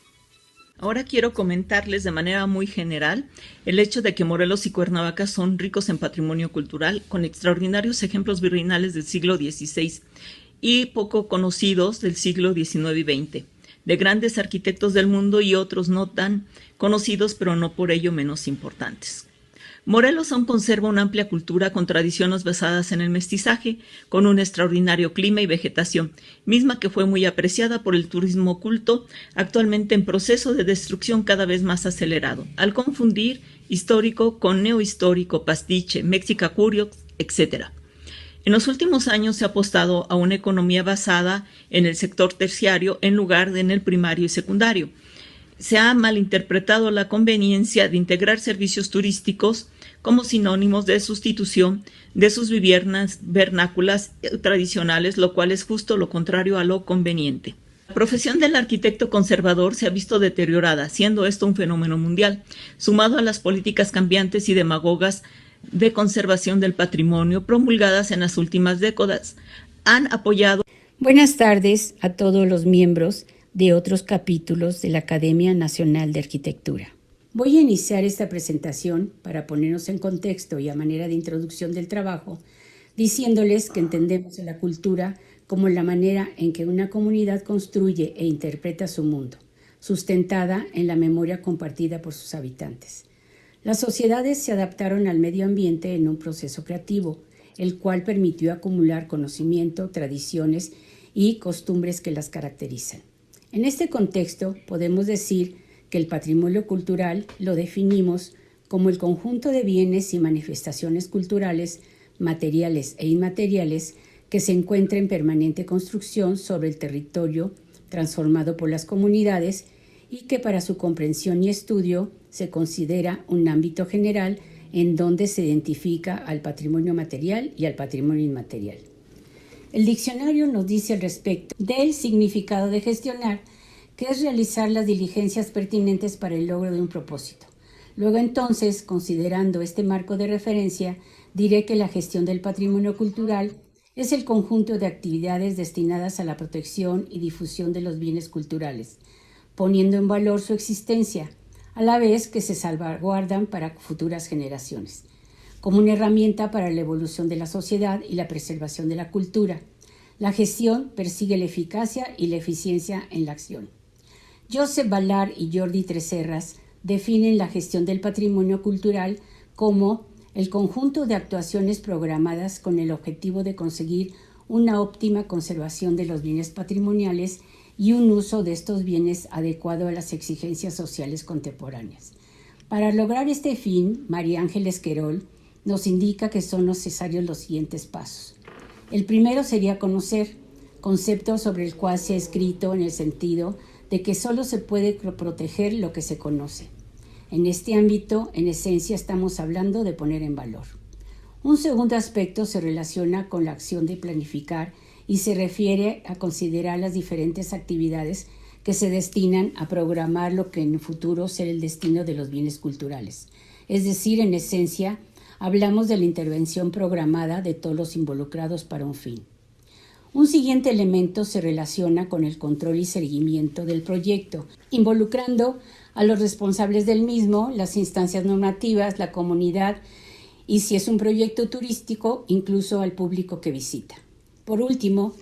Ahora quiero comentarles de manera muy general el hecho de que Morelos y Cuernavaca son ricos en patrimonio cultural, con extraordinarios ejemplos virreinales del siglo XVI y poco conocidos del siglo XIX y XX, de grandes arquitectos del mundo y otros no tan conocidos, pero no por ello menos importantes. Morelos aún conserva una amplia cultura con tradiciones basadas en el mestizaje, con un extraordinario clima y vegetación, misma que fue muy apreciada por el turismo oculto, actualmente en proceso de destrucción cada vez más acelerado, al confundir histórico con neohistórico, pastiche, Mexica Curios, etc. En los últimos años se ha apostado a una economía basada en el sector terciario en lugar de en el primario y secundario. Se ha malinterpretado la conveniencia de integrar servicios turísticos como sinónimos de sustitución de sus viviendas vernáculas tradicionales, lo cual es justo lo contrario a lo conveniente. La profesión del arquitecto conservador se ha visto deteriorada, siendo esto un fenómeno mundial, sumado a las políticas cambiantes y demagogas de conservación del patrimonio promulgadas en las últimas décadas. Han apoyado. Buenas tardes a todos los miembros de otros capítulos de la Academia Nacional de Arquitectura. Voy a iniciar esta presentación para ponernos en contexto y a manera de introducción del trabajo, diciéndoles que entendemos en la cultura como la manera en que una comunidad construye e interpreta su mundo, sustentada en la memoria compartida por sus habitantes. Las sociedades se adaptaron al medio ambiente en un proceso creativo, el cual permitió acumular conocimiento, tradiciones y costumbres que las caracterizan. En este contexto, podemos decir que el patrimonio cultural lo definimos como el conjunto de bienes y manifestaciones culturales, materiales e inmateriales que se encuentra en permanente construcción sobre el territorio transformado por las comunidades y que para su comprensión y estudio se considera un ámbito general en donde se identifica al patrimonio material y al patrimonio inmaterial. El diccionario nos dice al respecto del significado de gestionar, que es realizar las diligencias pertinentes para el logro de un propósito. Luego entonces, considerando este marco de referencia, diré que la gestión del patrimonio cultural es el conjunto de actividades destinadas a la protección y difusión de los bienes culturales, poniendo en valor su existencia, a la vez que se salvaguardan para futuras generaciones, como una herramienta para la evolución de la sociedad y la preservación de la cultura. La gestión persigue la eficacia y la eficiencia en la acción. Josep Ballart y Jordi Tresserras definen la gestión del patrimonio cultural como el conjunto de actuaciones programadas con el objetivo de conseguir una óptima conservación de los bienes patrimoniales y un uso de estos bienes adecuado a las exigencias sociales contemporáneas. Para lograr este fin, María Ángeles Querol nos indica que son necesarios los siguientes pasos. El primero sería conocer, concepto sobre el cual se ha escrito en el sentido de que solo se puede proteger lo que se conoce. En este ámbito, en esencia, estamos hablando de poner en valor. Un segundo aspecto se relaciona con la acción de planificar y se refiere a considerar las diferentes actividades que se destinan a programar lo que en el futuro será el destino de los bienes culturales. Es decir, en esencia, hablamos de la intervención programada de todos los involucrados para un fin. Un siguiente elemento se relaciona con el control y seguimiento del proyecto, involucrando a los responsables del mismo, las instancias normativas, la comunidad y, si es un proyecto turístico, incluso al público que visita. Por último,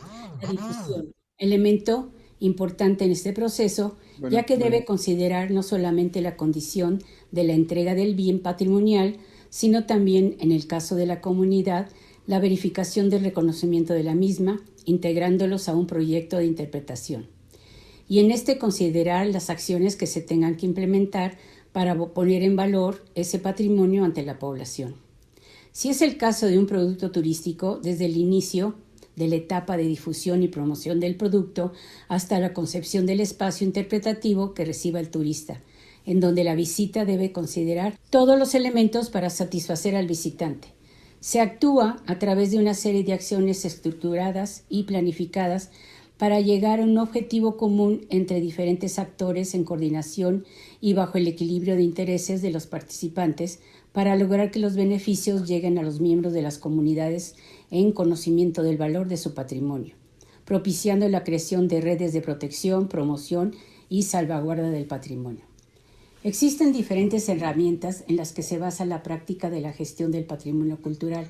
la difusión, elemento importante en este proceso, ya que debe considerar no solamente la condición de la entrega del bien patrimonial, sino también, en el caso de la comunidad, la verificación del reconocimiento de la misma, integrándolos a un proyecto de interpretación. Y en este considerar las acciones que se tengan que implementar para poner en valor ese patrimonio ante la población. Si es el caso de un producto turístico, desde el inicio de la etapa de difusión y promoción del producto hasta la concepción del espacio interpretativo que reciba el turista, en donde la visita debe considerar todos los elementos para satisfacer al visitante. Se actúa a través de una serie de acciones estructuradas y planificadas para llegar a un objetivo común entre diferentes actores en coordinación y bajo el equilibrio de intereses de los participantes para lograr que los beneficios lleguen a los miembros de las comunidades en conocimiento del valor de su patrimonio, propiciando la creación de redes de protección, promoción y salvaguarda del patrimonio. Existen diferentes herramientas en las que se basa la práctica de la gestión del patrimonio cultural.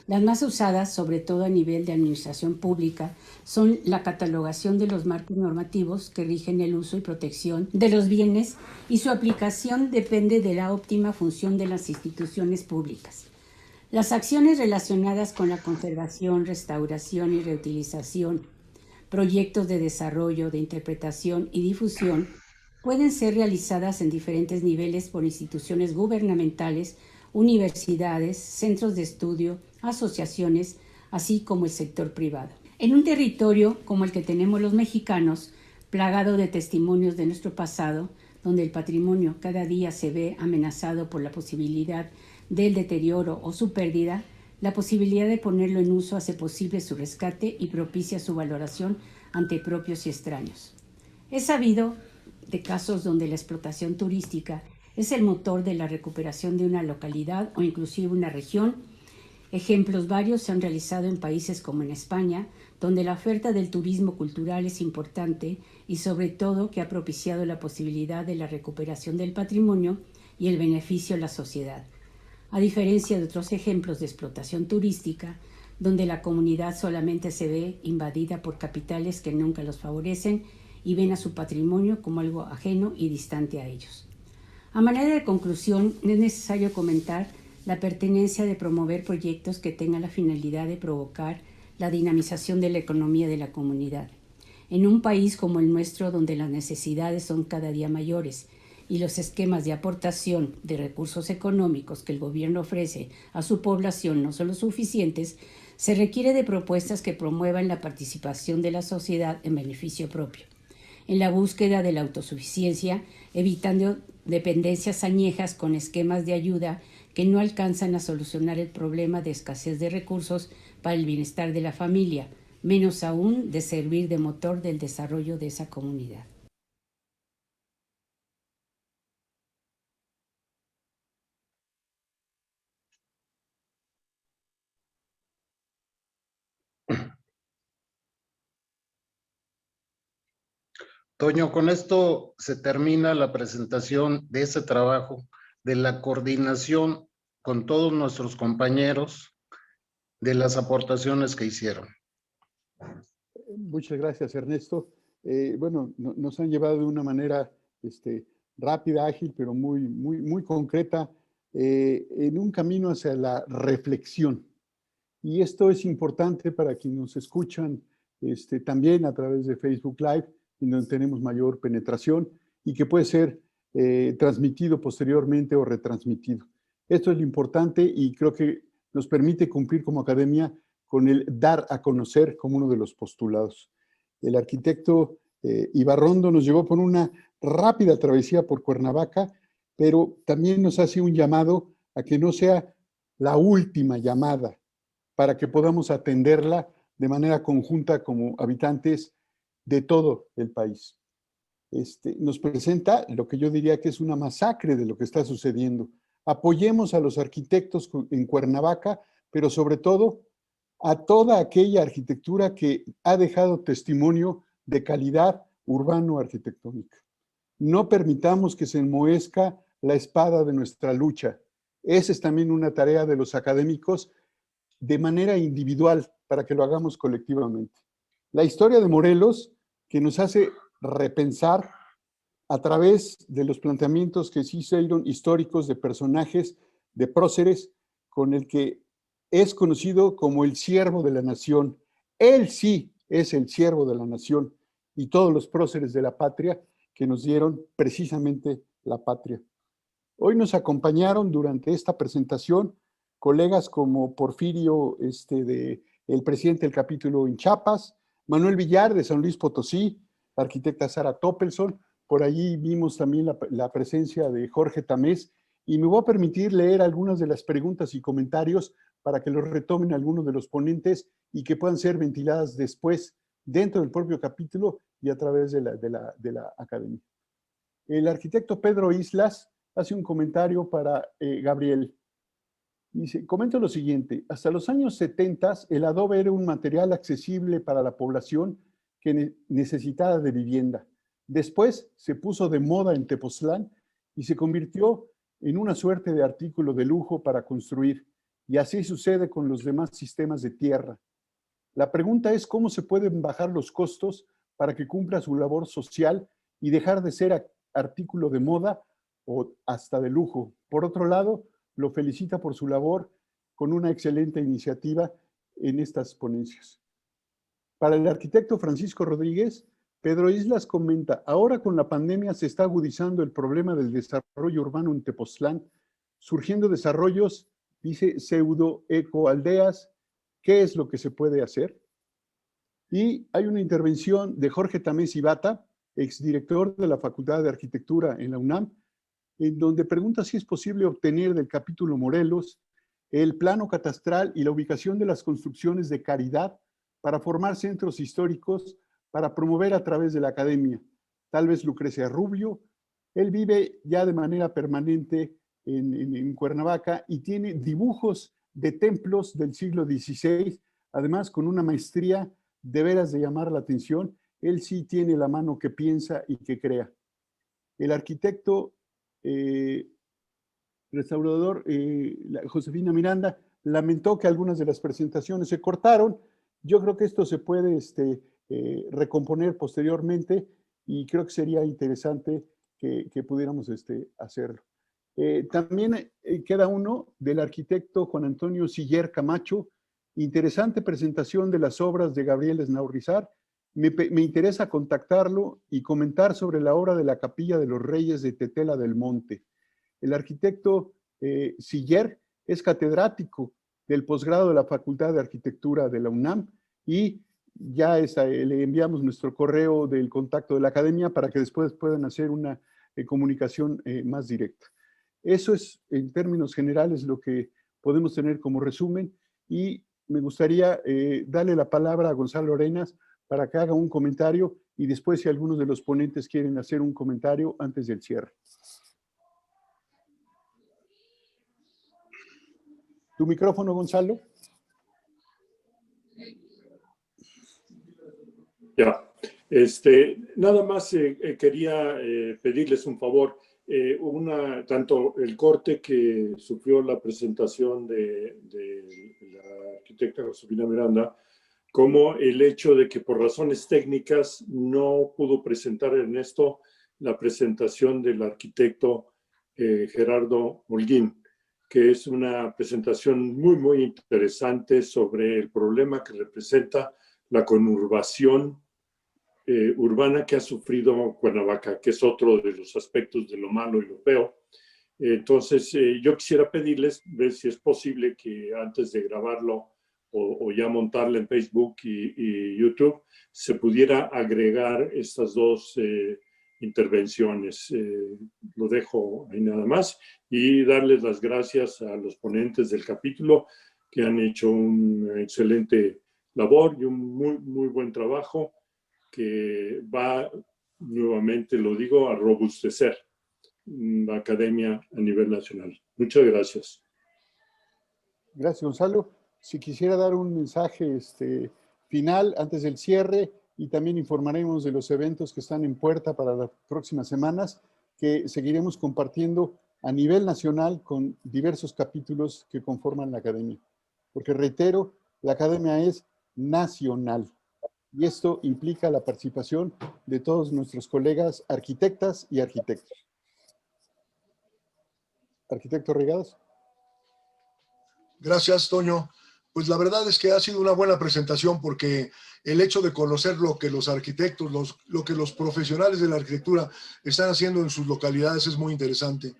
Las más usadas, sobre todo a nivel de administración pública, son la catalogación de los marcos normativos que rigen el uso y protección de los bienes, y su aplicación depende de la óptima función de las instituciones públicas. Las acciones relacionadas con la conservación, restauración y reutilización, proyectos de desarrollo, de interpretación y difusión pueden ser realizadas en diferentes niveles por instituciones gubernamentales, universidades, centros de estudio, asociaciones, así como el sector privado. En un territorio como el que tenemos los mexicanos, plagado de testimonios de nuestro pasado, donde el patrimonio cada día se ve amenazado por la posibilidad del deterioro o su pérdida, la posibilidad de ponerlo en uso hace posible su rescate y propicia su valoración ante propios y extraños. Es sabido de casos donde la explotación turística es el motor de la recuperación de una localidad o inclusive una región. Ejemplos varios se han realizado en países como en España, donde la oferta del turismo cultural es importante y sobre todo que ha propiciado la posibilidad de la recuperación del patrimonio y el beneficio a la sociedad. A diferencia de otros ejemplos de explotación turística, donde la comunidad solamente se ve invadida por capitales que nunca los favorecen y ven a su patrimonio como algo ajeno y distante a ellos. A manera de conclusión, es necesario comentar la pertinencia de promover proyectos que tengan la finalidad de provocar la dinamización de la economía de la comunidad. En un país como el nuestro, donde las necesidades son cada día mayores y los esquemas de aportación de recursos económicos que el gobierno ofrece a su población no son los suficientes, se requiere de propuestas que promuevan la participación de la sociedad en beneficio propio, en la búsqueda de la autosuficiencia, evitando dependencias añejas con esquemas de ayuda que no alcanzan a solucionar el problema de escasez de recursos para el bienestar de la familia, menos aún de servir de motor del desarrollo de esa comunidad. Toño, con esto se termina la presentación de ese trabajo, de la coordinación con todos nuestros compañeros, de las aportaciones que hicieron. Muchas gracias, Ernesto. Nos han llevado de una manera rápida, ágil, pero muy concreta, en un camino hacia la reflexión. Y esto es importante para quienes nos escuchan también a través de Facebook Live, en donde tenemos mayor penetración y que puede ser transmitido posteriormente o retransmitido. Esto es lo importante y creo que nos permite cumplir como academia con el dar a conocer como uno de los postulados. El arquitecto Ibarrondo nos llevó por una rápida travesía por Cuernavaca, pero también nos hace un llamado a que no sea la última llamada para que podamos atenderla de manera conjunta como habitantes de todo el país. Nos presenta lo que yo diría que es una masacre de lo que está sucediendo. Apoyemos a los arquitectos en Cuernavaca, pero sobre todo a toda aquella arquitectura que ha dejado testimonio de calidad urbano-arquitectónica. No permitamos que se enmohezca la espada de nuestra lucha. Esa es también una tarea de los académicos de manera individual para que lo hagamos colectivamente. La historia de Morelos, que nos hace repensar a través de los planteamientos que se hicieron históricos de personajes, de próceres, con el que es conocido como el siervo de la nación. Él sí es el siervo de la nación y todos los próceres de la patria que nos dieron precisamente la patria. Hoy nos acompañaron durante esta presentación colegas como Porfirio, el presidente del capítulo en Chiapas, Manuel Villar de San Luis Potosí, la arquitecta Sara Toppelson, por allí vimos también la presencia de Jorge Tamés, y me voy a permitir leer algunas de las preguntas y comentarios para que los retomen algunos de los ponentes y que puedan ser ventiladas después dentro del propio capítulo y a través de la academia. El arquitecto Pedro Islas hace un comentario para Gabriel. Dice, comenta lo siguiente: hasta los años 70 el adobe era un material accesible para la población que necesitaba de vivienda. Después se puso de moda en Tepoztlán y se convirtió en una suerte de artículo de lujo para construir. Y así sucede con los demás sistemas de tierra. La pregunta es cómo se pueden bajar los costos para que cumpla su labor social y dejar de ser artículo de moda o hasta de lujo. Por otro lado, lo felicita por su labor con una excelente iniciativa en estas ponencias. Para el arquitecto Francisco Rodríguez, Pedro Islas comenta, ahora con la pandemia se está agudizando el problema del desarrollo urbano en Tepoztlán, surgiendo desarrollos, dice, pseudo-ecoaldeas. ¿Qué es lo que se puede hacer? Y hay una intervención de Jorge Tamés Ibata, exdirector de la Facultad de Arquitectura en la UNAM, en donde pregunta si es posible obtener del capítulo Morelos el plano catastral y la ubicación de las construcciones de caridad para formar centros históricos para promover a través de la academia. Tal vez Lucrecia Rubio, él vive ya de manera permanente en Cuernavaca y tiene dibujos de templos del siglo XVI, además con una maestría de veras de llamar la atención. Él sí tiene la mano que piensa y que crea. El arquitecto restaurador Josefina Miranda lamentó que algunas de las presentaciones se cortaron. Yo creo que esto se puede recomponer posteriormente y creo que sería interesante que pudiéramos hacerlo. También queda uno del arquitecto Juan Antonio Siller Camacho. Interesante presentación de las obras de Gabriel Esnaurrizar. Me interesa contactarlo y comentar sobre la obra de la Capilla de los Reyes de Tetela del Monte. El arquitecto Siller es catedrático del posgrado de la Facultad de Arquitectura de la UNAM y ya le enviamos nuestro correo del contacto de la academia para que después puedan hacer una comunicación más directa. Eso es, en términos generales, lo que podemos tener como resumen y me gustaría darle la palabra a Gonzalo Arenas para que haga un comentario y después si algunos de los ponentes quieren hacer un comentario antes del cierre. ¿Tu micrófono, Gonzalo? Ya, nada más quería pedirles un favor. Tanto el corte que sufrió la presentación de la arquitecta Josefina Miranda, como el hecho de que por razones técnicas no pudo presentar Ernesto la presentación del arquitecto Gerardo Holguín, que es una presentación muy, muy interesante sobre el problema que representa la conurbación urbana que ha sufrido Cuernavaca, que es otro de los aspectos de lo malo y lo feo. Entonces, yo quisiera pedirles, ver si es posible que antes de grabarlo o ya montarlo en Facebook y YouTube, se pudiera agregar estas dos intervenciones. Lo dejo ahí nada más y darles las gracias a los ponentes del capítulo que han hecho una excelente labor y un muy buen trabajo que va, nuevamente lo digo, a robustecer la academia a nivel nacional. Muchas gracias. Gracias, Gonzalo. Si quisiera dar un mensaje final antes del cierre, y también informaremos de los eventos que están en puerta para las próximas semanas, que seguiremos compartiendo a nivel nacional con diversos capítulos que conforman la academia. Porque reitero, la academia es nacional y esto implica la participación de todos nuestros colegas arquitectas y arquitectos. Arquitecto Regadas. Gracias, Toño. Pues la verdad es que ha sido una buena presentación porque el hecho de conocer lo que los arquitectos, lo que los profesionales de la arquitectura están haciendo en sus localidades es muy interesante.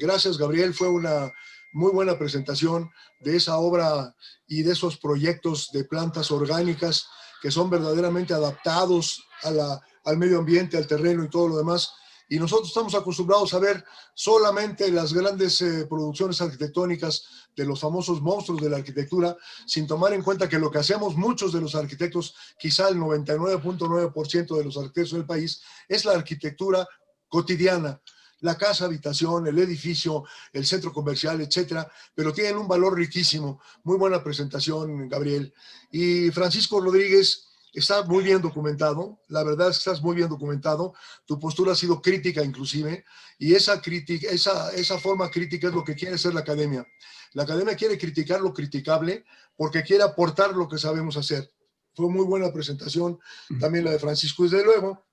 Gracias, Gabriel. Fue una muy buena presentación de esa obra y de esos proyectos de plantas orgánicas que son verdaderamente adaptados al medio ambiente, al terreno y todo lo demás. Y nosotros estamos acostumbrados a ver solamente las grandes producciones arquitectónicas de los famosos monstruos de la arquitectura, sin tomar en cuenta que lo que hacemos muchos de los arquitectos, quizá el 99.9% de los arquitectos del país, es la arquitectura cotidiana. La casa, habitación, el edificio, el centro comercial, etcétera, pero tienen un valor riquísimo. Muy buena presentación, Gabriel. Y Francisco Rodríguez, está muy bien documentado, la verdad es que estás muy bien documentado, tu postura ha sido crítica inclusive, y esa crítica, esa forma crítica es lo que quiere ser la academia. La academia quiere criticar lo criticable porque quiere aportar lo que sabemos hacer. Fue muy buena presentación, también la de Francisco, desde luego.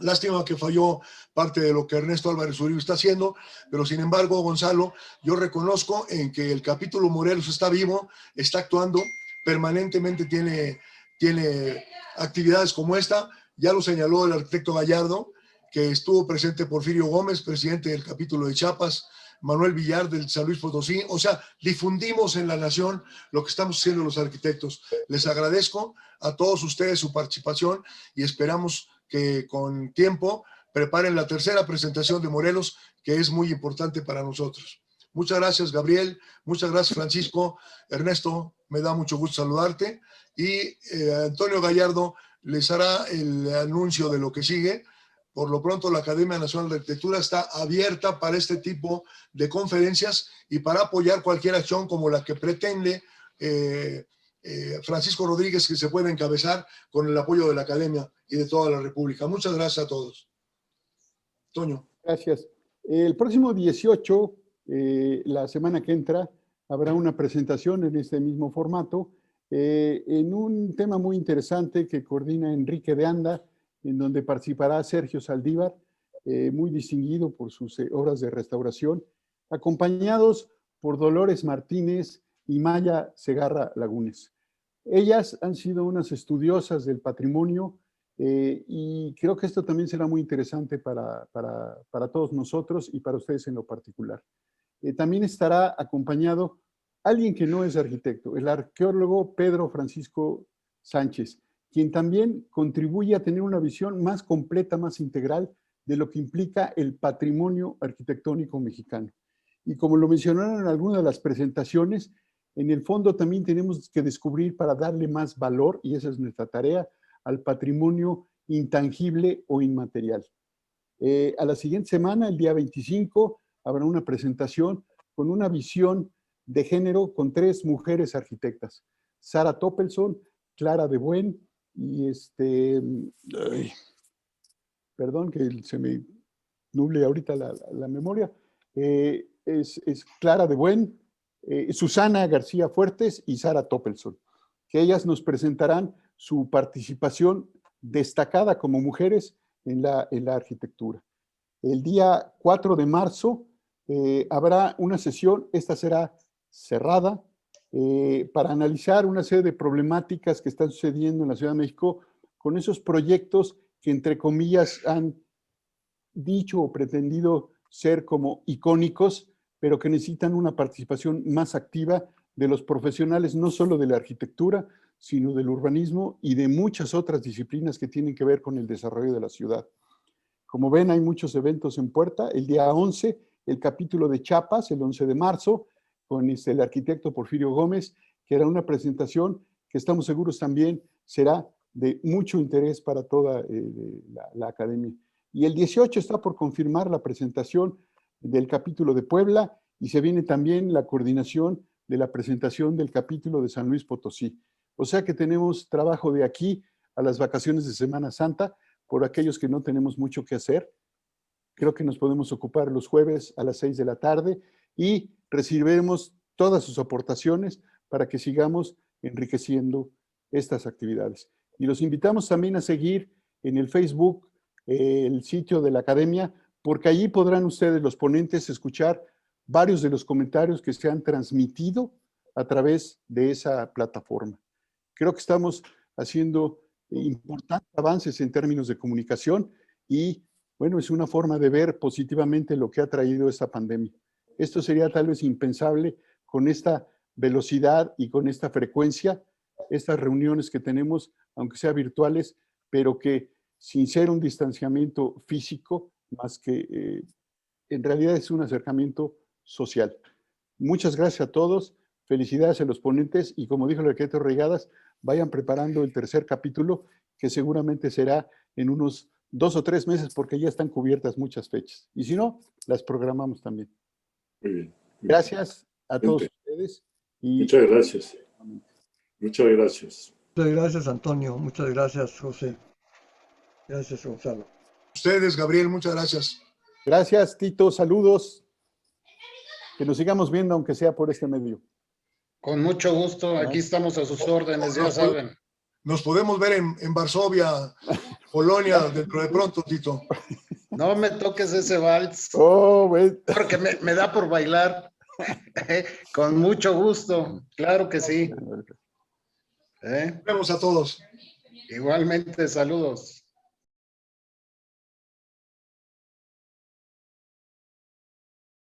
Lástima que falló parte de lo que Ernesto Álvarez Uribe está haciendo, pero sin embargo, Gonzalo, yo reconozco en que el capítulo Morelos está vivo, está actuando, permanentemente tiene actividades como esta. Ya lo señaló el arquitecto Gallardo, que estuvo presente Porfirio Gómez, presidente del capítulo de Chiapas, Manuel Villar del San Luis Potosí. O sea, difundimos en la nación lo que estamos haciendo los arquitectos. Les agradezco a todos ustedes su participación y esperamos que con tiempo preparen la tercera presentación de Morelos, que es muy importante para nosotros. Muchas gracias, Gabriel. Muchas gracias, Francisco. Ernesto, me da mucho gusto saludarte. Y Antonio Gallardo les hará el anuncio de lo que sigue. Por lo pronto, la Academia Nacional de Arquitectura está abierta para este tipo de conferencias y para apoyar cualquier acción como la que pretende Francisco Rodríguez, que se puede encabezar con el apoyo de la Academia y de toda la República. Muchas gracias a todos. Toño. Gracias. El próximo 18, la semana que entra, habrá una presentación en este mismo formato en un tema muy interesante que coordina Enrique de Anda, en donde participará Sergio Saldívar, muy distinguido por sus obras de restauración, acompañados por Dolores Martínez y Maya Segarra Lagunes. Ellas han sido unas estudiosas del patrimonio y creo que esto también será muy interesante para todos nosotros y para ustedes en lo particular. También estará acompañado alguien que no es arquitecto, el arqueólogo Pedro Francisco Sánchez, quien también contribuye a tener una visión más completa, más integral de lo que implica el patrimonio arquitectónico mexicano. Y como lo mencionaron en algunas de las presentaciones, en el fondo también tenemos que descubrir para darle más valor, y esa es nuestra tarea, al patrimonio intangible o inmaterial. A la siguiente semana, el día 25, habrá una presentación con una visión de género con 3 mujeres arquitectas, Sara Toppelson, Clara de Buen y perdón que se me nuble ahorita la memoria, es Clara de Buen, Susana García Fuertes y Sara Toppelson, que ellas nos presentarán su participación destacada como mujeres en la arquitectura. El día 4 de marzo habrá una sesión, esta será cerrada, para analizar una serie de problemáticas que están sucediendo en la Ciudad de México con esos proyectos que entre comillas han dicho o pretendido ser como icónicos, pero que necesitan una participación más activa de los profesionales, no solo de la arquitectura, sino del urbanismo y de muchas otras disciplinas que tienen que ver con el desarrollo de la ciudad. Como ven, hay muchos eventos en puerta. El día 11, el capítulo de Chiapas, el 11 de marzo, con el arquitecto Porfirio Gómez, que era una presentación que estamos seguros también será de mucho interés para toda la academia. Y el 18 está por confirmar la presentación del capítulo de Puebla y se viene también la coordinación de la presentación del capítulo de San Luis Potosí. O sea que tenemos trabajo de aquí a las vacaciones de Semana Santa, por aquellos que no tenemos mucho que hacer. Creo que nos podemos ocupar los jueves a las 6 de la tarde y recibiremos todas sus aportaciones para que sigamos enriqueciendo estas actividades. Y los invitamos también a seguir en el Facebook el sitio de la academia, porque allí podrán ustedes, los ponentes, escuchar varios de los comentarios que se han transmitido a través de esa plataforma. Creo que estamos haciendo importantes avances en términos de comunicación y, bueno, es una forma de ver positivamente lo que ha traído esta pandemia. Esto sería tal vez impensable con esta velocidad y con esta frecuencia, estas reuniones que tenemos, aunque sean virtuales, pero que sin ser un distanciamiento físico, más que en realidad es un acercamiento social. Muchas gracias a todos, felicidades a los ponentes y como dijo el arquitecto Reigadas, vayan preparando el tercer capítulo, que seguramente será en unos 2 o 3 meses, porque ya están cubiertas muchas fechas. Y si no, las programamos también. Muy bien. Gracias a todos ustedes. Y muchas gracias. Muchas gracias. Muchas gracias, Antonio. Muchas gracias, José. Gracias, Gonzalo. Ustedes, Gabriel, muchas gracias. Gracias, Tito. Saludos. Que nos sigamos viendo, aunque sea por este medio. Con mucho gusto. Aquí estamos a sus órdenes, ya saben. Nos podemos ver en Varsovia, Polonia, dentro de pronto, Tito. No me toques ese vals. Bueno. Porque me da por bailar. Con mucho gusto. Claro que sí. Nos vemos a todos. Igualmente, saludos.